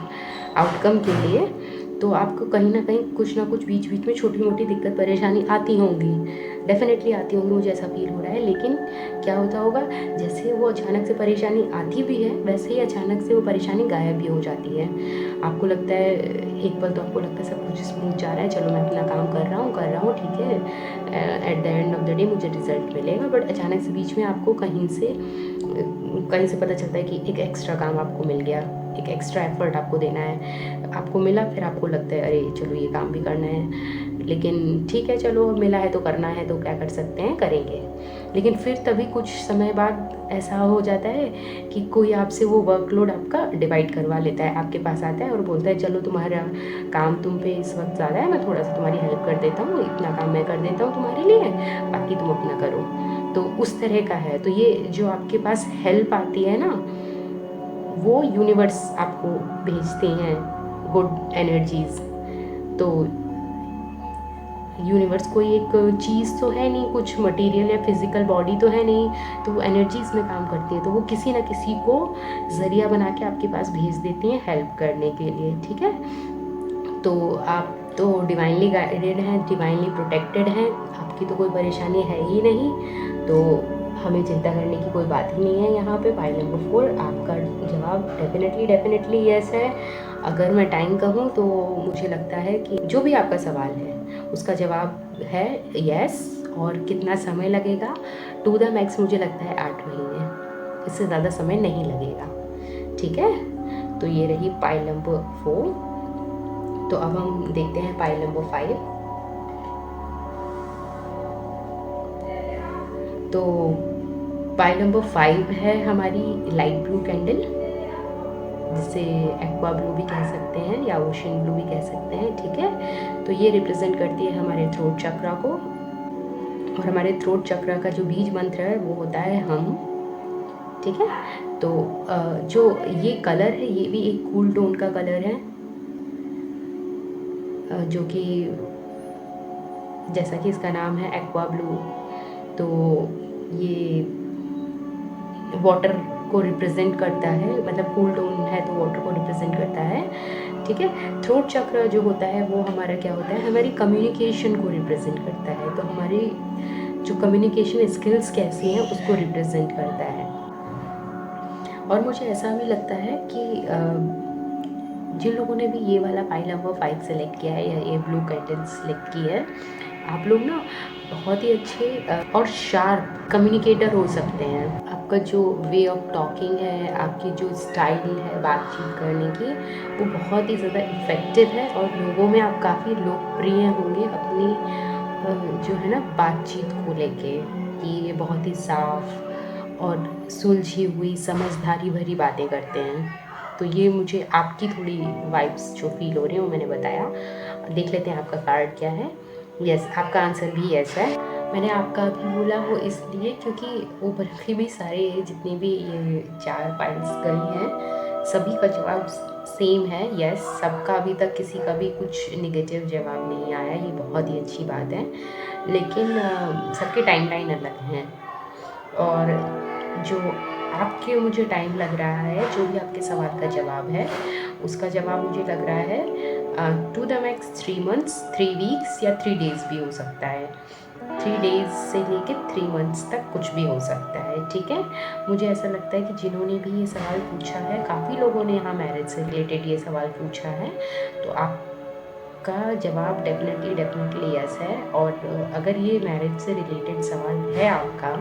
आउटकम के लिए, तो आपको कहीं ना कहीं कुछ ना कुछ बीच बीच में छोटी मोटी दिक्कत परेशानी आती होंगी, डेफिनेटली आती होंगी, मुझे ऐसा फील हो रहा है। लेकिन क्या होता होगा, जैसे वो अचानक से परेशानी आती भी है वैसे ही अचानक से वो परेशानी गायब भी हो जाती है। आपको लगता है एक पल तो आपको लगता है सब कुछ स्मूथ जा रहा है, चलो मैं अपना काम कर रहा हूँ ठीक है, at the end of the day मुझे रिजल्ट मिलेगा। बट अचानक से बीच में आपको कहीं से पता चलता है कि एक एक्स्ट्रा काम आपको मिल गया, एक एक्स्ट्रा एफर्ट आपको देना है, आपको मिला, फिर आपको लगता है अरे चलो ये काम भी करना है, लेकिन ठीक है चलो मिला है तो करना है, तो क्या कर सकते हैं, करेंगे। लेकिन फिर तभी कुछ समय बाद ऐसा हो जाता है कि कोई आपसे वो वर्कलोड आपका डिवाइड करवा लेता है, आपके पास आता है और बोलता है चलो तुम्हारा काम तुम पे इस वक्त ज़्यादा है, मैं थोड़ा सा तुम्हारी हेल्प कर देता हूँ, इतना काम मैं कर देता हूँ तुम्हारे लिए, बाकी तुम अपना करो। तो उस तरह का है। तो ये जो आपके पास हेल्प आती है ना, वो यूनिवर्स आपको भेजते हैं गुड एनर्जीज। तो यूनिवर्स कोई एक चीज़ तो है नहीं, कुछ मटेरियल या फिजिकल बॉडी तो है नहीं, तो वो एनर्जीज में काम करती है, तो वो किसी ना किसी को ज़रिया बना के आपके पास भेज देती हैं हेल्प करने के लिए, ठीक है। तो आप तो डिवाइनली गाइडेड हैं, डिवाइनली प्रोटेक्टेड हैं, आपकी तो कोई परेशानी है ही नहीं, तो हमें चिंता करने की कोई बात ही नहीं है। यहाँ पे पाइल नंबर 4 आपका जवाब डेफिनेटली यस है। अगर मैं टाइम कहूँ तो मुझे लगता है कि जो भी आपका सवाल है उसका जवाब है यस। और कितना समय लगेगा, टू द मैक्स मुझे लगता है 8 महीने, इससे ज़्यादा समय नहीं लगेगा, ठीक है। तो ये रही पाइल नंबर 4। तो अब हम देखते हैं पाइल नंबर 5। तो पाइल नंबर 5 है हमारी लाइट ब्लू कैंडल। जिसे एक्वा ब्लू भी कह सकते हैं या ओशन ब्लू भी कह सकते हैं, ठीक है। तो ये रिप्रेजेंट करती है हमारे थ्रोट चक्रा को, और हमारे थ्रोट चक्रा का जो बीज मंत्र है वो होता है हम, ठीक है। तो जो ये कलर है ये भी एक कूल टोन का कलर है, जो कि जैसा कि इसका नाम है एक्वा ब्लू, तो ये वाटर को रिप्रेजेंट करता है, मतलब कूल टोन है तो वाटर को रिप्रेजेंट करता है, ठीक है। थ्रोट चक्र जो होता है वो हमारा क्या होता है, हमारी कम्युनिकेशन को रिप्रेजेंट करता है, तो हमारी जो कम्युनिकेशन स्किल्स कैसी हैं उसको रिप्रेजेंट करता है। और मुझे ऐसा भी लगता है कि जिन लोगों ने भी ये वाला पाइल नंबर 5 सेलेक्ट किया है या ये ब्लू कैंडल सेलेक्ट की है, आप लोग ना बहुत ही अच्छे और शार्प कम्युनिकेटर हो सकते हैं। आपका जो वे ऑफ टॉकिंग है, आपकी जो स्टाइल है बातचीत करने की, वो बहुत ही ज़्यादा इफ़ेक्टिव है, और लोगों में आप काफ़ी लोकप्रिय होंगे अपनी जो है ना बातचीत को लेके, कि ये बहुत ही साफ और सुलझी हुई समझदारी भरी बातें करते हैं। तो ये मुझे आपकी थोड़ी वाइब्स जो फील हो रही हैं वो मैंने बताया। देख लेते हैं आपका कार्ड क्या है। यस, आपका आंसर भी यस है। मैंने आपका भी बोला वो इसलिए क्योंकि ऊपर के भी सारे जितने भी ये 4 पाइल्स गई हैं, सभी का जवाब सेम है, यस। सबका अभी तक किसी का भी कुछ नेगेटिव जवाब नहीं आया, ये बहुत ही अच्छी बात है। लेकिन सबके टाइमलाइन अलग हैं, और जो आपके मुझे टाइम लग रहा है, जो भी आपके सवाल का जवाब है उसका जवाब मुझे लग रहा है to the max 3 months, 3 weeks या 3 डेज़ भी हो सकता है। 3 डेज़ से लेके 3 मंथ्स तक कुछ भी हो सकता है, ठीक है। मुझे ऐसा लगता है कि जिन्होंने भी ये सवाल पूछा है, काफ़ी लोगों ने यहाँ मैरिज से रिलेटेड ये सवाल पूछा है, तो आपका जवाब डेफिनेटली यस है। और अगर ये मैरिज से रिलेटेड सवाल है आपका,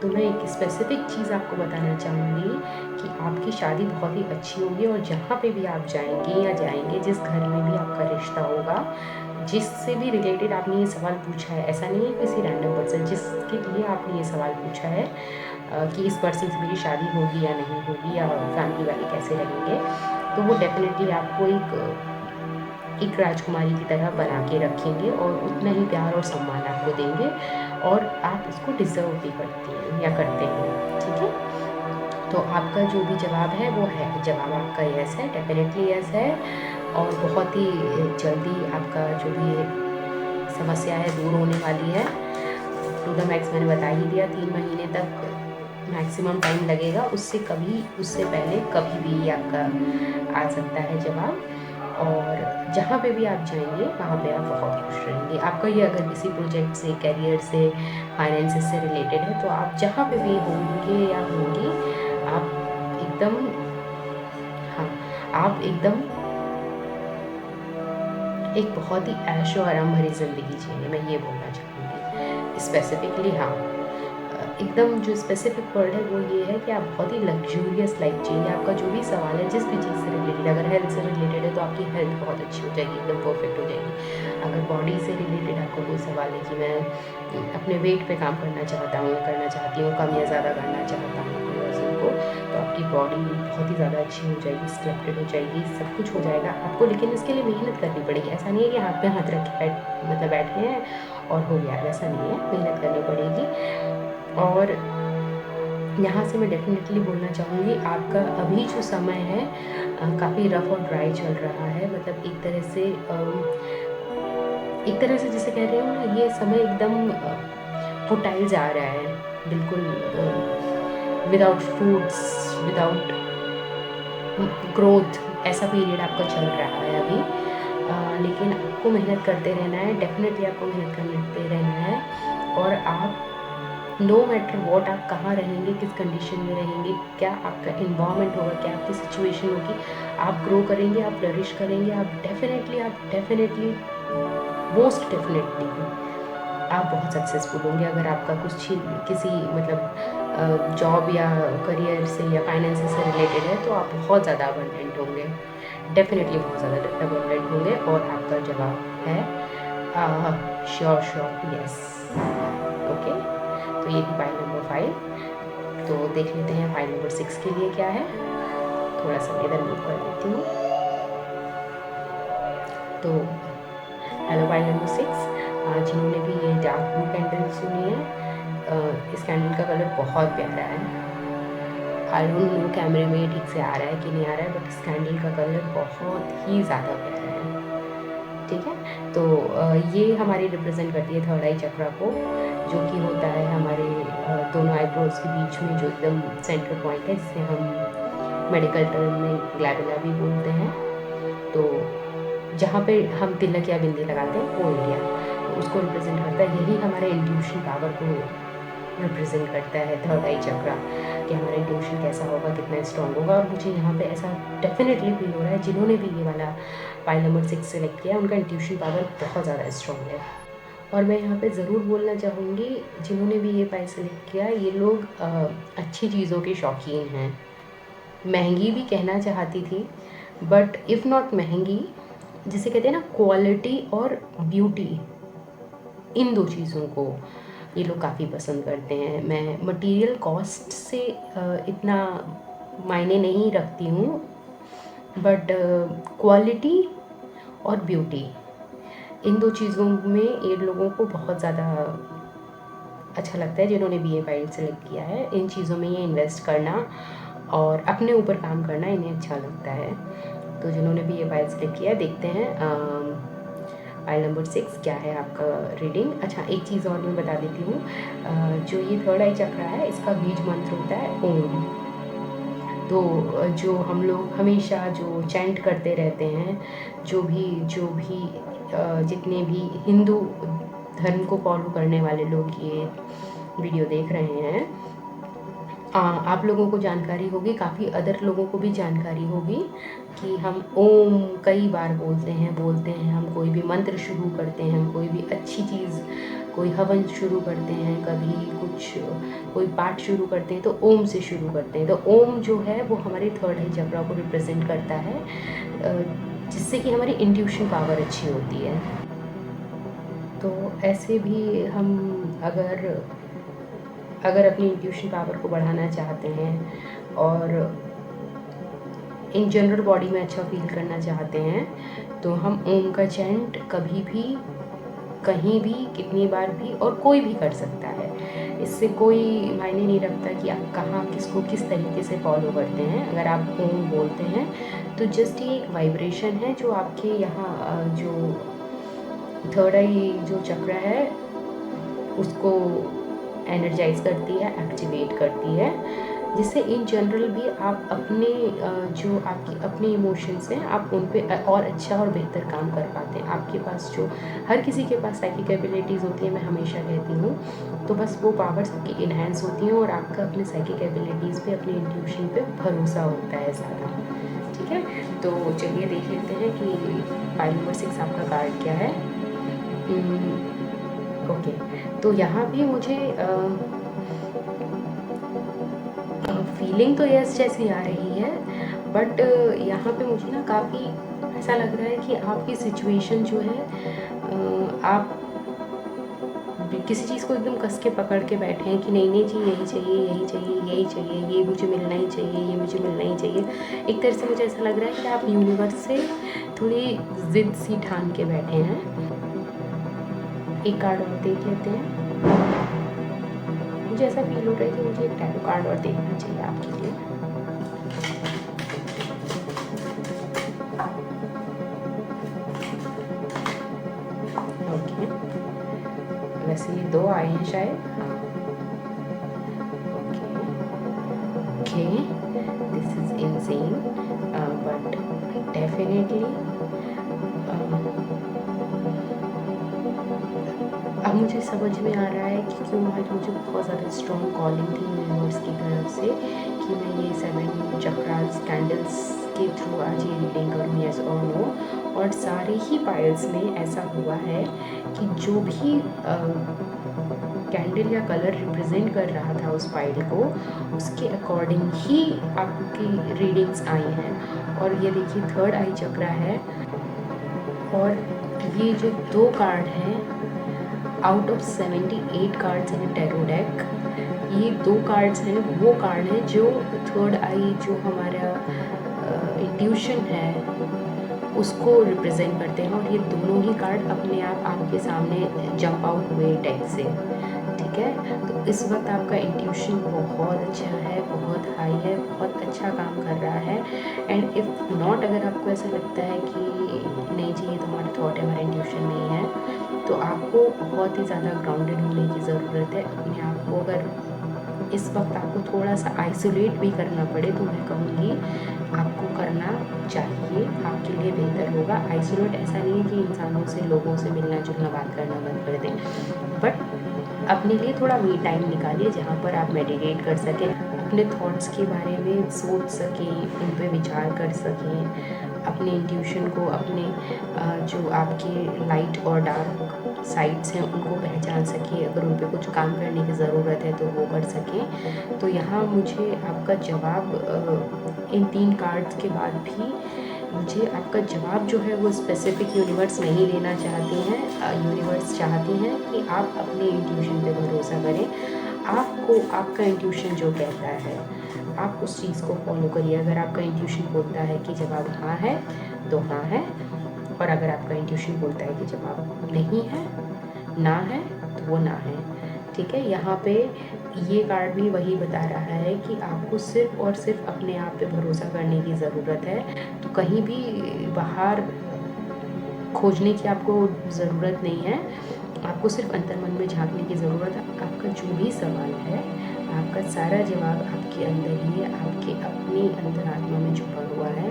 तो मैं एक स्पेसिफिक चीज़ आपको बताना चाहूँगी कि आपकी शादी बहुत ही अच्छी होगी, और जहाँ पे भी आप जाएंगे या जाएंगे, जिस घर में भी आपका रिश्ता होगा, जिससे भी रिलेटेड आपने ये सवाल पूछा है, ऐसा नहीं है किसी रैंडम पर्सन, जिसके लिए आपने ये सवाल पूछा है कि इस पर्सन से मेरी शादी होगी या नहीं होगी, या फैमिली वाले कैसे रहेंगे, तो वो डेफिनेटली आपको एक राजकुमारी की तरह बना के रखेंगे, और उतना ही प्यार और सम्मान आपको देंगे, और आप उसको डिज़र्व भी करती हैं या करते हैं, ठीक है। तो आपका जो भी जवाब है वो है, जवाब आपका यस है, डेफिनेटली यस है। और बहुत ही जल्दी आपका जो भी समस्या है दूर होने वाली है। टू द मैक्स मैंने बता ही दिया, 3 महीने तक मैक्सिमम टाइम लगेगा, उससे पहले कभी भी आपका आ सकता है जवाब। और जहाँ पे भी आप जाएंगे वहाँ पे आप बहुत खुश रहेंगे। आपका ये अगर किसी प्रोजेक्ट से, करियर से, फाइनेंसेस से रिलेटेड है, तो आप जहाँ पे भी होंगे या होंगी, आप एकदम, हाँ, आप एकदम एक बहुत ही ऐशो आराम भरी ज़िंदगी जिएंगे, मैं ये बोलना चाहूँगी स्पेसिफिकली। हाँ, एकदम जो स्पेसिफिक वर्ड है वो ये है कि आप बहुत ही लग्जूरियस लाइफ जिएंगे। आपका जो भी सवाल है, जिस भी चीज़ से रिलेटेड, अगर हेल्थ से रिलेटेड है तो आपकी हेल्थ बहुत अच्छी हो जाएगी, एकदम परफेक्ट हो जाएगी। अगर बॉडी से रिलेटेड आपका कोई सवाल है कि मैं अपने वेट पे काम करना चाहता हूँ, करना चाहती हूँ, कम या ज़्यादा करना चाहता हूँ अपने वज़न को, तो आपकी बॉडी बहुत ही ज़्यादा अच्छी हो जाएगी, स्कल्प्टेड हो जाएगी, सब कुछ हो जाएगा आपको। लेकिन इसके लिए मेहनत करनी पड़ेगी। ऐसा नहीं है कि हाथ पे हाथ रख के बैठ गए हैं और हो गया, वैसा नहीं है, मेहनत करनी पड़ेगी। और यहाँ से मैं डेफिनेटली बोलना चाहूँगी, आपका अभी जो समय है काफ़ी रफ़ और ड्राई चल रहा है। मतलब एक तरह से जिसे कह रहे हो ना, ये समय एकदम फुटाइल जा रहा है, बिल्कुल विदाउट फ्रूट्स, विदाउट ग्रोथ, ऐसा पीरियड आपका चल रहा है अभी। लेकिन आपको मेहनत करते रहना है, डेफिनेटली आपको मेहनत करते रहना है। और आप नो मैटर वॉट, आप कहाँ रहेंगे, किस कंडीशन में रहेंगे, क्या आपका इन्वायरमेंट होगा, क्या आपकी सिचुएशन होगी, आप ग्रो करेंगे, आप फ्लरिश करेंगे, आप डेफिनेटली मोस्ट डेफिनेटली आप बहुत सक्सेसफुल होंगे। अगर आपका कुछ किसी मतलब जॉब या करियर से या फाइनेंस से रिलेटेड है, तो आप बहुत ज़्यादा अबंडेंट होंगे, डेफिनेटली बहुत ज़्यादा अबंडेंट होंगे। और आपका जवाब है श्योर यस। ओके, तो ये थी फाइल नंबर 5। तो देख लेते हैं फाइल नंबर 6 के लिए क्या है। थोड़ा सा मैं इधर मूव कर देती हूँ। तो हेलो पाइल नंबर 6, जिन्होंने भी ये डार्क ब्लू कैंडल सुनी है, इस कैंडल का कलर बहुत प्यारा है। आई डोंट नो कैमरे में ठीक से आ रहा है कि नहीं आ रहा है, बट इस कैंडल का कलर बहुत ही ज़्यादा प्यारा है। ठीक है, तो ये हमारी रिप्रेजेंट करती है थर्ड आई चक्रा को, जो कि होता है हमारे दोनों आईब्रोज के बीच में जो एकदम सेंटर पॉइंट है, जिसे हम मेडिकल टर्म में ग्लैबुला भी बोलते हैं। तो जहाँ पे हम तिलक या बिंदी लगाते हैं वो एरिया, तो उसको रिप्रेजेंट करता है। यही हमारे इंट्यूशन पावर को रिप्रेजेंट करता है थर्ड आई चक्रा, कि हमारा इंट्यूशन कैसा होगा, कितना स्ट्रॉन्ग होगा। और मुझे यहाँ पे ऐसा डेफिनेटली फील हो रहा है, जिन्होंने भी ये वाला पाइल नंबर 6 सेलेक्ट किया उनका इंट्यूशन पावर बहुत ज़्यादा स्ट्रॉन्ग है। और मैं यहाँ पे ज़रूर बोलना चाहूँगी, जिन्होंने भी ये पाइल सेलेक्ट किया ये लोग अच्छी चीज़ों के शौकीन हैं। महंगी भी कहना चाहती थी, बट इफ़ नॉट महंगी, जिसे कहते हैं ना क्वालिटी और ब्यूटी, इन दो चीज़ों को ये लोग काफ़ी पसंद करते हैं। मैं मटेरियल कॉस्ट से इतना मायने नहीं रखती हूँ, बट क्वालिटी और ब्यूटी, इन दो चीज़ों में ये लोगों को बहुत ज़्यादा अच्छा लगता है। जिन्होंने भी ये पाइल सेलेक्ट किया है, इन चीज़ों में ये इन्वेस्ट करना और अपने ऊपर काम करना इन्हें अच्छा लगता है। तो जिन्होंने भी ये पाइल सेलेक्ट किया, देखते हैं पाइल नंबर 6 क्या है आपका रीडिंग। अच्छा, एक चीज़ और मैं बता देती हूँ, जो ये थर्ड आई चक्रा है, इसका बीज मंत्र होता है ओम। तो जो हम लोग हमेशा जो चैंट करते रहते हैं, जो भी जितने भी हिंदू धर्म को फॉलो करने वाले लोग ये वीडियो देख रहे हैं, आप लोगों को जानकारी होगी, काफ़ी अदर लोगों को भी जानकारी होगी कि हम ओम कई बार बोलते हैं। हम कोई भी मंत्र शुरू करते हैं, कोई भी अच्छी चीज़, कोई हवन शुरू करते हैं, कभी कोई पाठ शुरू करते हैं तो ओम से शुरू करते हैं। तो ओम जो है वो हमारे थर्ड आई चक्रा को रिप्रेजेंट करता है, जिससे कि हमारी इंट्यूशन पावर अच्छी होती है। तो ऐसे भी हम अगर अपनी इंट्यूशन पावर को बढ़ाना चाहते हैं और इन जनरल बॉडी में अच्छा फील करना चाहते हैं, तो हम ओम का चैंट कभी भी, कहीं भी, कितनी बार भी और कोई भी कर सकता है। इससे कोई मायने नहीं रखता कि आप कहाँ किसको किस तरीके से फॉलो करते हैं। अगर आप ओम बोलते हैं तो जस्ट ये एक वाइब्रेशन है जो आपके यहाँ जो थर्ड आई जो चक्र है उसको एनर्जाइज करती है, एक्टिवेट करती है, जिससे इन जनरल भी आप अपने जो आपकी अपने इमोशंस हैं आप उन पे और अच्छा और बेहतर काम कर पाते हैं। आपके पास जो हर किसी के पास साइकिक एबिलिटीज़ होती हैं, मैं हमेशा कहती हूँ, तो बस वो पावर्स आपकी इन्हेंस होती हैं और आपका अपने साइकिक एबिलिटीज़ पे, अपने इंट्यूशन पे भरोसा होता है ज़्यादा। ठीक है, तो चलिए देख लेते हैं कि पाइल नंबर 6 आपका कार्ड क्या है। ओके, तो यहाँ भी मुझे फीलिंग तो यस जैसी आ रही है, बट यहाँ पे मुझे ना काफ़ी ऐसा लग रहा है कि आपकी सिचुएशन जो है, आप किसी चीज़ को एकदम कस के पकड़ के बैठे हैं कि नहीं जी यही चाहिए, यही चाहिए, यही चाहिए, ये मुझे मिलना ही चाहिए, ये मुझे मिलना ही चाहिए। एक तरह से मुझे ऐसा लग रहा है कि आप यूनिवर्स से थोड़ी ज़िद सी ठान के बैठे हैं। एक कार्ड और देख लेते हैं। मुझे ऐसा फील हो रहा है कि मुझे एक टैरो कार्ड और देखना चाहिए आपके लिए। ओके, वैसे ये 2 आए हैं शायद। Okay, this is insane, but definitely अब मुझे समझ में आ रहा है कि क्यों आज मुझे बहुत ज़्यादा स्ट्रॉन्ग कॉलिंग थी यूनिवर्स की तरफ से कि मैं ये 7 चक्रास कैंडल्स के थ्रू आज ये रीडिंग करूँ, यस और नो। और सारे ही पाइल्स में ऐसा हुआ है कि जो भी कैंडल या कलर रिप्रेजेंट कर रहा था उस पाइल को, उसके अकॉर्डिंग ही आपकी रीडिंग्स आई हैं। और ये देखिए थर्ड आई चक्रा है, और ये जो 2 कार्ड हैं out of 78 cards in tarot deck, ये 2 कार्ड्स हैं, वो कार्ड हैं जो थर्ड आई जो हमारा इंट्यूशन है उसको रिप्रेजेंट करते हैं। और ये दोनों ही कार्ड अपने आप आपके सामने जंप आउट हुए डेक से, ठीक है। तो इस वक्त आपका इंट्यूशन बहुत अच्छा है, बहुत हाई है, बहुत अच्छा काम कर रहा है। एंड इफ़ नॉट, अगर आपको ऐसा लगता है कि नहीं जी ये तो हमारा थॉट है, हमारा इंट्यूशन नहीं है, तो आपको बहुत ही ज़्यादा ग्राउंडेड होने की ज़रूरत है। अपने आप को अगर इस वक्त आपको थोड़ा सा आइसोलेट भी करना पड़े तो मैं कहूँगी आपको करना चाहिए, आपके लिए बेहतर होगा। आइसोलेट ऐसा नहीं है कि इंसानों से, लोगों से मिलना जुलना, बात करना बंद कर दें, बट अपने लिए थोड़ा मी टाइम निकालिए जहाँ पर आप मेडिटेट कर सकें, अपने थॉट्स के बारे में सोच सकें, उन पे विचार कर सकें, अपने इंट्यूशन को, अपने जो आपके लाइट और डार्क साइड्स हैं उनको पहचान सकें, अगर उन पे कुछ काम करने की ज़रूरत है तो वो कर सकें। तो यहाँ मुझे आपका जवाब इन 3 कार्ड्स के बाद भी मुझे आपका जवाब जो है वो स्पेसिफिक यूनिवर्स नहीं लेना चाहती हैं। यूनिवर्स चाहती हैं कि आप अपने इंट्यूशन पे भरोसा करें। आपको आपका इंट्यूशन जो कहता है आप उस चीज़ को फॉलो करिए। अगर आपका इंट्यूशन बोलता है कि जवाब हाँ है तो हाँ है, और अगर आपका इंट्यूशन बोलता है कि जवाब नहीं है, ना है, तो वो ना है, ठीक है। यहाँ पे ये कार्ड भी वही बता रहा है कि आपको सिर्फ और सिर्फ अपने आप पे भरोसा करने की ज़रूरत है। तो कहीं भी बाहर खोजने की आपको ज़रूरत नहीं है, आपको सिर्फ अंतर्मन में झांकने की ज़रूरत है। आपका जो भी सवाल है, आपका सारा जवाब आपके अंदर ही है, आपके अपनी अंतरात्मा में छुपा हुआ है।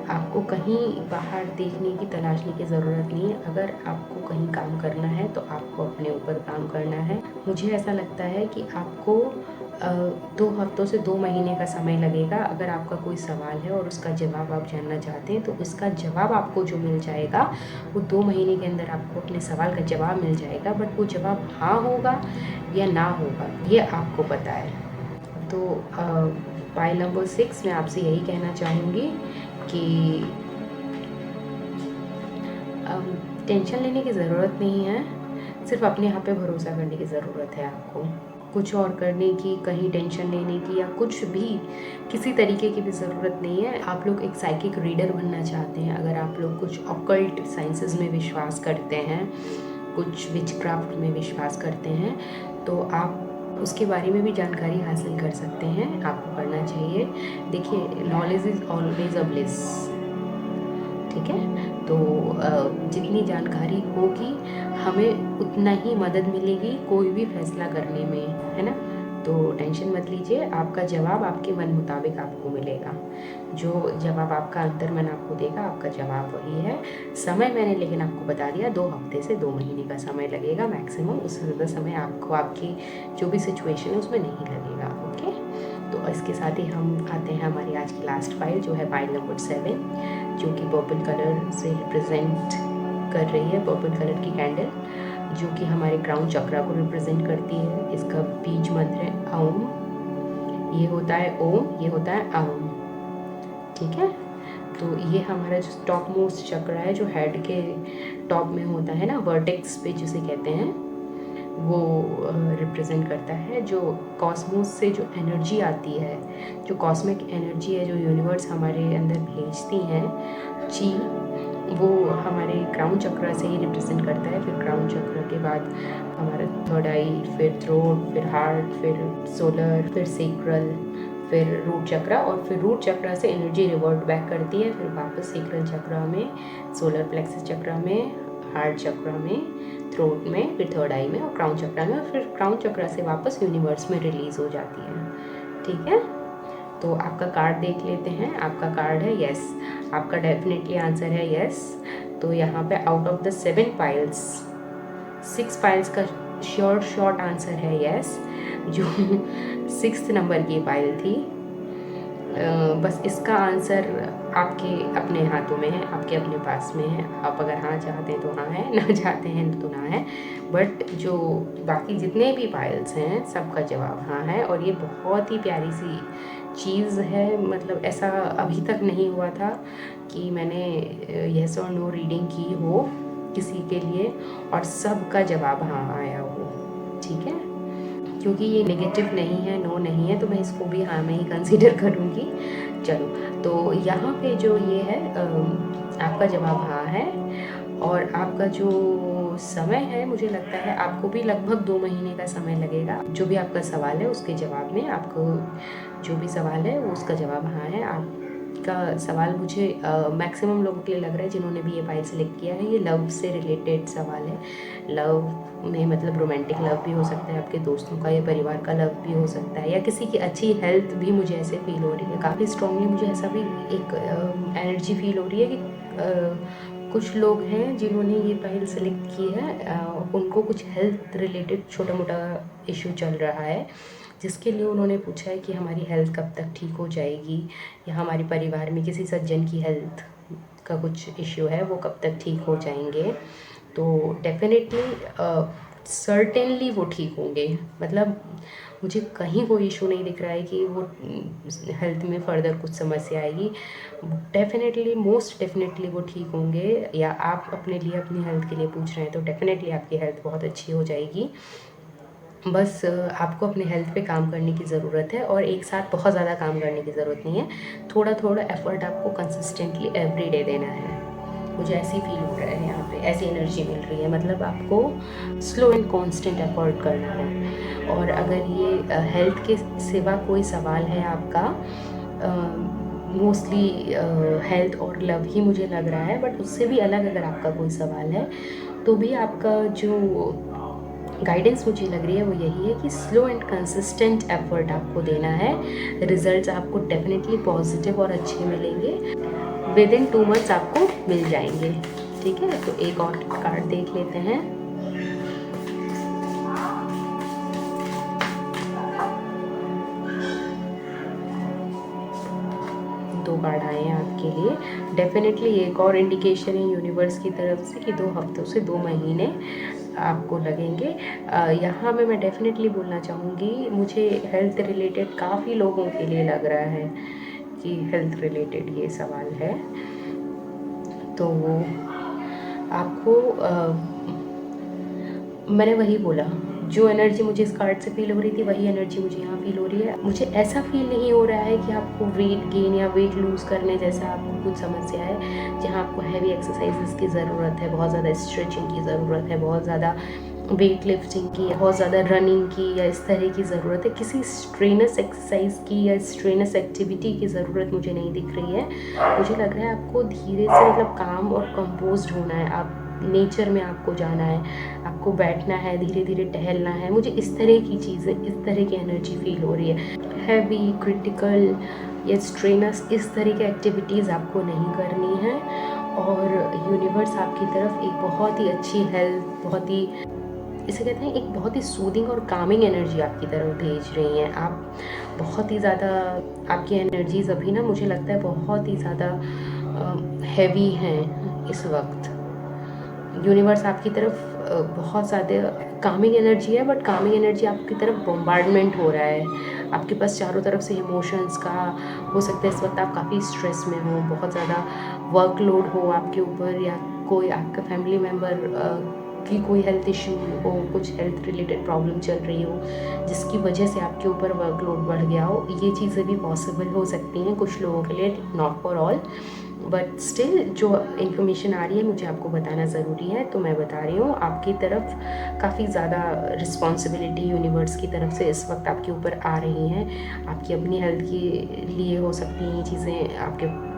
आपको कहीं बाहर देखने की, तलाशने की ज़रूरत नहीं है। अगर आपको कहीं काम करना है तो आपको अपने ऊपर काम करना है। मुझे ऐसा लगता है कि आपको 2 हफ्तों से 2 महीने का समय लगेगा। अगर आपका कोई सवाल है और उसका जवाब आप जानना चाहते हैं तो इसका जवाब आपको जो मिल जाएगा वो 2 महीने के अंदर आपको अपने सवाल का जवाब मिल जाएगा। बट वो जवाब हाँ होगा या ना होगा ये आपको पता है। तो पाइल नंबर 6 मैं आपसे यही कहना चाहूँगी कि टेंशन लेने की ज़रूरत नहीं है, सिर्फ अपने आप पे भरोसा करने की ज़रूरत है आपको। कुछ और करने की, कहीं टेंशन लेने की या कुछ भी, किसी तरीके की भी ज़रूरत नहीं है। आप लोग एक साइकिक रीडर बनना चाहते हैं, अगर आप लोग कुछ ऑकल्ट साइंसेस में विश्वास करते हैं, कुछ विचक्राफ्ट में विश्वास करते हैं, तो आप उसके बारे में भी जानकारी हासिल कर सकते हैं। आपको करना चाहिए। देखिए, knowledge is always a bliss, ठीक है। तो जितनी जानकारी होगी हमें उतना ही मदद मिलेगी कोई भी फैसला करने में, है ना। तो टेंशन मत लीजिए, आपका जवाब आपके मन मुताबिक आपको मिलेगा। जो जवाब आपका अंतर्मन आपको देगा, आपका जवाब वही है। समय मैंने लेकिन आपको बता दिया, 2 हफ्ते से 2 महीने का समय लगेगा मैक्सिमम। उससे ज़्यादा समय आपको आपकी जो भी सिचुएशन है उसमें नहीं लगेगा, ओके। तो इसके साथ ही हम आते हैं हमारी आज की लास्ट फाइल, जो है फाइल नंबर 7, जो कि पर्पल कलर से रिप्रेजेंट कर रही है। पर्पल कलर की कैंडल जो कि हमारे क्राउन चक्रा को रिप्रेजेंट करती है। इसका बीज मंत्र है ओम। ये होता है ओम, ये होता है ओम, ठीक है। तो ये हमारा जो टॉप मोस्ट चक्रा है, जो हेड के टॉप में होता है ना, वर्टेक्स पे जिसे कहते हैं, वो रिप्रेजेंट करता है। जो कॉस्मोस से जो एनर्जी आती है, जो कॉस्मिक एनर्जी है, जो यूनिवर्स हमारे अंदर भेजती हैं ची, वो हमारे क्राउन चक्र से ही रिप्रेजेंट करता है। फिर क्राउन चक्र के बाद हमारा थर्ड आई, फिर थ्रोट, फिर हार्ट, फिर सोलर, फिर सेक्रल, फिर रूट चक्र, और फिर रूट चक्र से एनर्जी रिवर्ट बैक करती है फिर वापस सेक्रल चक्र में, सोलर प्लेक्सस चक्र में, हार्ट चक्र में, थ्रोट में, फिर थर्ड आई में और क्राउन चक्र में, और फिर क्राउन चक्र से वापस यूनिवर्स में रिलीज़ हो जाती है, ठीक है। तो आपका कार्ड देख लेते हैं। आपका कार्ड है यस, आपका डेफिनेटली आंसर है यस। तो यहाँ पे out of the 7 piles 6 piles का शॉर्ट आंसर है यस, जो 6th नंबर की पाइल थी। बस इसका आंसर आपके अपने हाथों में है, आपके अपने पास में है। आप अगर हाँ चाहते हैं तो हाँ है, ना चाहते हैं तो ना है। बट जो बाकी जितने भी पाइल्स हैं सबका जवाब हाँ है। और ये बहुत ही प्यारी सी चीज़ है, मतलब ऐसा अभी तक नहीं हुआ था कि मैंने येस और नो रीडिंग की हो किसी के लिए और सबका जवाब हाँ आया हो, ठीक है। क्योंकि ये नेगेटिव नहीं है, नो नहीं है, तो मैं इसको भी हाँ में ही कंसीडर करूँगी, चलो, तो यहाँ पे जो ये है आपका जवाब हाँ है। और आपका जो समय है, मुझे लगता है आपको भी लगभग 2 महीने का समय लगेगा। जो भी आपका सवाल है उसके जवाब में, आपको जो भी सवाल है उसका जवाब हाँ है। आपका सवाल मुझे मैक्सिमम लोगों के लिए लग रहा है जिन्होंने भी ये फाइल सेलेक्ट किया है, ये लव से रिलेटेड सवाल है। लव में मतलब रोमांटिक लव भी हो सकता है, आपके दोस्तों का या परिवार का लव भी हो सकता है, या किसी की अच्छी हेल्थ भी मुझे ऐसे फील हो रही है। काफ़ी स्ट्रांगली मुझे ऐसा भी एक एनर्जी फील हो रही है कि कुछ लोग हैं जिन्होंने ये फाइल सेलेक्ट की है, उनको कुछ हेल्थ रिलेटेड छोटा मोटा इशू चल रहा है, जिसके लिए उन्होंने पूछा है कि हमारी हेल्थ कब तक ठीक हो जाएगी, या हमारे परिवार में किसी सज्जन की हेल्थ का कुछ इश्यू है वो कब तक ठीक हो जाएंगे। तो डेफिनेटली सर्टेनली वो ठीक होंगे। मतलब मुझे कहीं कोई इशू नहीं दिख रहा है कि वो हेल्थ में फर्दर कुछ समस्या आएगी। डेफिनेटली, मोस्ट डेफिनेटली वो ठीक होंगे। या आप अपने लिए अपनी हेल्थ के लिए पूछ रहे हैं तो डेफिनेटली आपकी हेल्थ बहुत अच्छी हो जाएगी। बस आपको अपने हेल्थ पे काम करने की ज़रूरत है, और एक साथ बहुत ज़्यादा काम करने की ज़रूरत नहीं है। थोड़ा थोड़ा एफर्ट आपको कंसिस्टेंटली एवरी डे देना है। मुझे ऐसी फील हो रहा है, यहाँ पे ऐसी एनर्जी मिल रही है। मतलब आपको स्लो एंड कांस्टेंट एफर्ट करना है। और अगर ये हेल्थ के सिवा कोई सवाल है आपका, मोस्टली हेल्थ और लव ही मुझे लग रहा है, बट उससे भी अलग अगर आपका कोई सवाल है तो भी आपका जो गाइडेंस मुझे लग रही है वो यही है कि स्लो एंड कंसिस्टेंट एफर्ट आपको देना है। रिजल्ट्स आपको डेफिनेटली पॉजिटिव और अच्छे मिलेंगे। विद इन 2 मंथ्स आपको मिल जाएंगे। ठीक है, तो एक और कार्ड देख लेते हैं। दो कार्ड आए हैं आपके लिए। डेफिनेटली एक और इंडिकेशन है यूनिवर्स की तरफ से कि 2 हफ्तों से 2 महीने आपको लगेंगे। यहाँ में मैं डेफिनेटली बोलना चाहूँगी, मुझे हेल्थ रिलेटेड काफ़ी लोगों के लिए लग रहा है कि हेल्थ रिलेटेड ये सवाल है। तो आपको मैंने वही बोला, जो एनर्जी मुझे इस कार्ड से फील हो रही थी वही एनर्जी मुझे यहाँ फील हो रही है। मुझे ऐसा फील नहीं हो रहा है कि आपको वेट गेन या वेट लूज़ करने जैसा आपको कुछ समस्या है, जहाँ आपको हैवी एक्सरसाइजेस की ज़रूरत है, बहुत ज़्यादा स्ट्रेचिंग की ज़रूरत है, बहुत ज़्यादा वेट लिफ्टिंग की, बहुत ज़्यादा रनिंग की या इस तरह की ज़रूरत है। किसी स्ट्रेनस एक्सरसाइज की या स्ट्रेनस एक्टिविटी की ज़रूरत मुझे नहीं दिख रही है। मुझे लग रहा है आपको धीरे से मतलब काम और कंपोज्ड होना है। आप नेचर में आपको जाना है, आपको बैठना है, धीरे धीरे टहलना है। मुझे इस तरह की चीज़ें, इस तरह की एनर्जी फील हो रही है। हैवी, क्रिटिकल या स्ट्रेनस इस तरह की एक्टिविटीज़ आपको नहीं करनी है। और यूनिवर्स आपकी तरफ एक बहुत ही अच्छी हेल्थ, बहुत ही, इसे कहते हैं एक बहुत ही सूदिंग और कामिंग एनर्जी आपकी तरफ भेज रही हैं। आप बहुत ही ज़्यादा, आपकी एनर्जीज़ अभी ना मुझे लगता है बहुत ही ज़्यादा हैवी हैं इस वक्त। यूनिवर्स आपकी तरफ बहुत ज़्यादा कामिंग एनर्जी है, बट कामिंग एनर्जी आपकी तरफ बॉम्बार्डमेंट हो रहा है। आपके पास चारों तरफ से इमोशंस का, हो सकता है इस वक्त आप काफ़ी स्ट्रेस में हो, बहुत ज़्यादा वर्कलोड हो आपके ऊपर, या कोई आपका फैमिली मेम्बर की कोई हेल्थ इशू हो, कुछ हेल्थ रिलेटेड प्रॉब्लम चल रही हो जिसकी वजह से आपके ऊपर वर्कलोड बढ़ गया हो। ये चीज़ें भी पॉसिबल हो सकती हैं कुछ लोगों के लिए, not for all, but still जो इन्फॉर्मेशन आ रही है मुझे आपको बताना ज़रूरी है, तो मैं बता रही हूँ। आपकी तरफ काफ़ी ज़्यादा रिस्पॉन्सिबिलिटी यूनिवर्स की तरफ से इस वक्त आपके ऊपर आ रही हैं। आपकी अपनी हेल्थ के लिए हो सकती हैं ये चीज़ें, आपके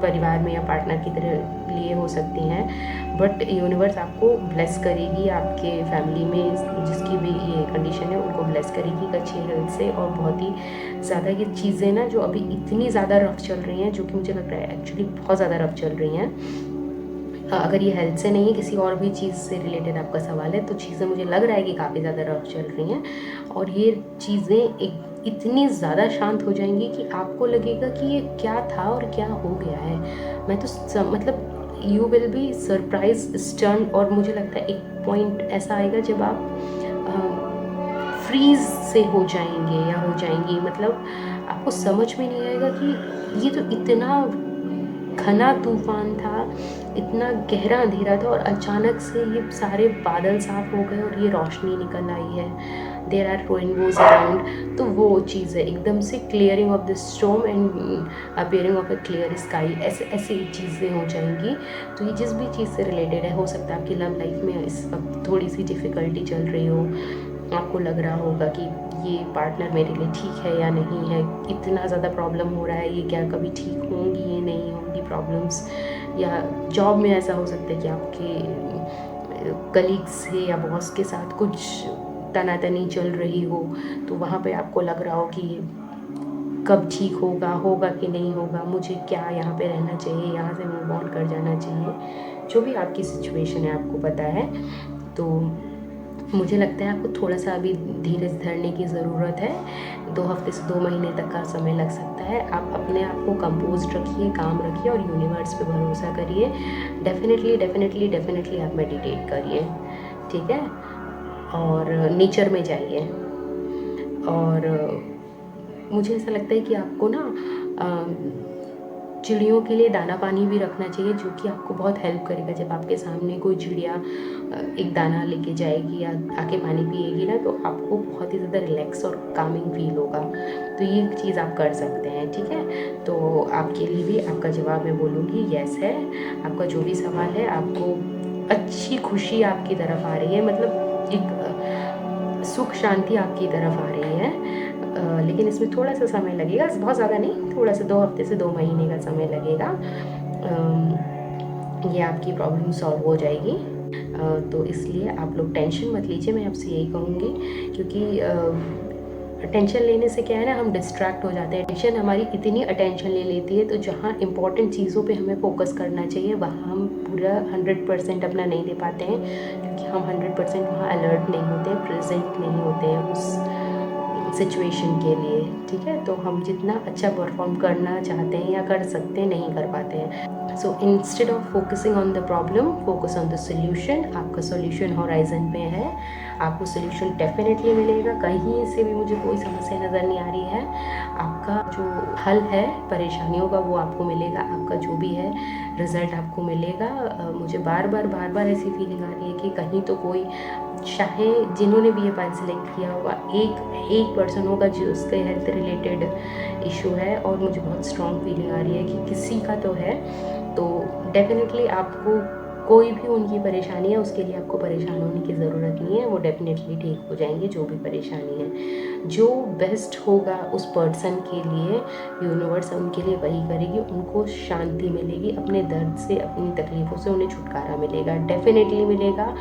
परिवार में या पार्टनर की तरह लिए हो सकती हैं, बट यूनिवर्स आपको ब्लेस करेगी, आपके फैमिली में जिसकी भी ये कंडीशन है उनको ब्लेस करेगी एक अच्छी हेल्थ से। और बहुत ही ज़्यादा ये चीज़ें ना जो अभी इतनी ज़्यादा रफ चल रही हैं, जो कि मुझे लग रहा है एक्चुअली बहुत ज़्यादा रफ चल रही हैं, अगर ये हेल्थ से नहीं है किसी और भी चीज़ से रिलेटेड आपका सवाल है, तो चीज़ें मुझे लग रहा है कि काफ़ी ज़्यादा रफ चल रही हैं। और ये चीज़ें एक इतनी ज़्यादा शांत हो जाएंगी कि आपको लगेगा कि ये क्या था और क्या हो गया है। मैं तो मतलब you will be surprise, stern, और मुझे लगता है एक पॉइंट ऐसा आएगा जब आप फ्रीज से हो जाएंगे या हो जाएंगी। मतलब आपको समझ में नहीं आएगा कि ये तो इतना घना तूफान था, इतना गहरा अंधेरा था, और अचानक से ये सारे बादल साफ हो गए और ये रोशनी निकल आई है। देयर आर रेनबोज अराउंड, तो वो चीज़ है एकदम से clearing of the storm and appearing of a clear sky, ऐसे ऐसी चीज़ें हो जाएंगी। तो ये जिस भी चीज़ से रिलेटेड है, हो सकता है आपकी लव लाइफ में इस वक्त थोड़ी सी डिफ़िकल्टी चल रही हो, आपको लग रहा होगा कि ये पार्टनर मेरे लिए ठीक है या नहीं है, इतना ज़्यादा प्रॉब्लम हो रहा है, ये क्या कभी ठीक होंगी ये नहीं होंगी प्रॉब्लम्स, या जॉब में ऐसा हो सकता है कि आपके कलीग्स से या बॉस के साथ कुछ तनातनी चल रही हो, तो वहाँ पे आपको लग रहा हो कि कब ठीक होगा, होगा कि नहीं होगा, मुझे क्या यहाँ पे रहना चाहिए, यहाँ से मूव ऑन कर जाना चाहिए। जो भी आपकी सिचुएशन है आपको पता है, तो मुझे लगता है आपको थोड़ा सा अभी धीरज धरने की ज़रूरत है। 2 हफ्ते से 2 महीने तक का समय लग सकता है। आप अपने आप को कंपोज्ड रखिए, काम रखिए और यूनिवर्स पे भरोसा करिए। डेफिनेटली आप मेडिटेट करिए, ठीक है, और नेचर में जाइए। और मुझे ऐसा लगता है कि आपको ना चिड़ियों के लिए दाना पानी भी रखना चाहिए, जो कि आपको बहुत हेल्प करेगा। जब आपके सामने कोई चिड़िया एक दाना लेके जाएगी या आके पानी पिएगी ना, तो आपको बहुत ही ज़्यादा रिलैक्स और कामिंग फील होगा। तो ये चीज़ आप कर सकते हैं, ठीक है। तो आपके लिए भी आपका जवाब मैं बोलूँगी येस है। आपका जो भी सवाल है, आपको अच्छी खुशी आपकी तरफ आ रही है, मतलब एक सुख शांति आपकी तरफ आ रही है। लेकिन इसमें थोड़ा सा समय लगेगा, बहुत ज़्यादा नहीं, थोड़ा सा 2 हफ्ते से 2 महीने का समय लगेगा। ये आपकी प्रॉब्लम सॉल्व हो जाएगी। तो इसलिए आप लोग टेंशन मत लीजिए, मैं आपसे यही कहूँगी, क्योंकि टेंशन लेने से क्या है ना, हम डिस्ट्रैक्ट हो जाते हैं। टेंशन हमारी इतनी अटेंशन ले लेती है, तो जहाँ इंपॉर्टेंट चीज़ों पे हमें फोकस करना चाहिए वहाँ हम पूरा 100% अपना नहीं दे पाते हैं, क्योंकि हम 100% वहाँ अलर्ट नहीं होते, प्रेजेंट नहीं होते हैं उस सिचुएशन के लिए, ठीक है। तो हम जितना अच्छा परफॉर्म करना चाहते हैं या कर सकते हैं, नहीं कर पाते हैं। So instead of focusing on the problem, focus on the solution. आपका सोल्यूशन होराइजन पे है, आपको सोल्यूशन डेफिनेटली मिलेगा। कहीं से भी मुझे कोई समस्या नज़र नहीं आ रही है। आपका जो हल है परेशानियों का, वो आपको मिलेगा। आपका जो भी है रिज़ल्ट आपको मिलेगा। मुझे बार बार ऐसी फीलिंग आ रही है कि कहीं तो कोई, चाहे जिन्होंने भी ये पार्ट सेलेक्ट किया होगा, एक पर्सन होगा जो उसके हेल्थ रिलेटेड इशू है, और मुझे बहुत स्ट्रॉन्ग फीलिंग आ रही है कि किसी का तो है। तो डेफिनेटली आपको कोई भी उनकी परेशानी है, उसके लिए आपको परेशान होने की ज़रूरत नहीं है, वो डेफिनेटली ठीक हो जाएंगे। जो भी परेशानी है, जो बेस्ट होगा उस पर्सन के लिए, यूनिवर्स उनके लिए वही करेगी। उनको शांति मिलेगी, अपने दर्द से, अपनी तकलीफ़ों से उन्हें छुटकारा मिलेगा, डेफिनेटली मिलेगा।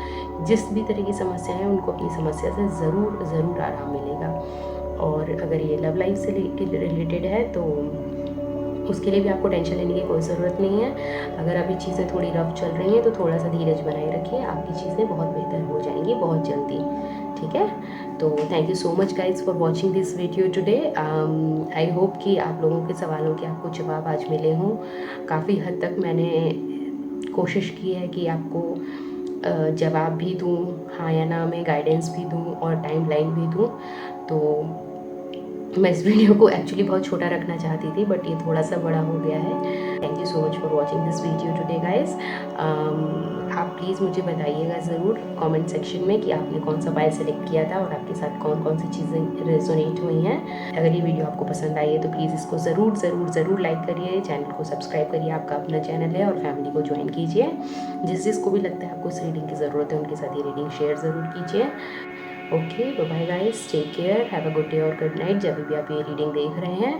जिस भी तरह की समस्या है, उनको अपनी समस्या से ज़रूर आराम मिलेगा। और अगर ये लव लाइफ से रिलेटेड है, तो उसके लिए भी आपको टेंशन लेने की कोई ज़रूरत नहीं है। अगर अभी चीज़ें थोड़ी रफ चल रही हैं, तो थोड़ा सा धीरज बनाए रखिए, आपकी चीज़ें बहुत बेहतर हो जाएंगी बहुत जल्दी, ठीक है। तो thank you so much guys for watching this video today. I hope कि आप लोगों के सवालों के आपको जवाब आज मिले हों। काफ़ी हद तक मैंने कोशिश की है कि आपको जवाब भी दूँ, हाँ या ना में गाइडेंस भी दूँ और टाइमलाइन भी दूँ। तो मैं इस वीडियो को एक्चुअली बहुत छोटा रखना चाहती थी, बट ये थोड़ा सा बड़ा हो गया है। Thank you so much for watching this video today guys. आप प्लीज़ मुझे बताइएगा ज़रूर कमेंट सेक्शन में कि आपने कौन सा फाइल सेलेक्ट किया था और आपके साथ कौन सी चीज़ें रेजोनेट हुई हैं। अगर ये वीडियो आपको पसंद आई है तो प्लीज़ इसको ज़रूर लाइक करिए, चैनल को सब्सक्राइब करिए, आपका अपना चैनल है, और फैमिली को ज्वाइन कीजिए। जिसको भी लगता है आपको इस रीडिंग की ज़रूरत है, उनके साथ ये रीडिंग शेयर ज़रूर कीजिए। Okay, bye guys, take care, have a good day और गुड नाइट, जब भी आप ये रीडिंग देख रहे हैं।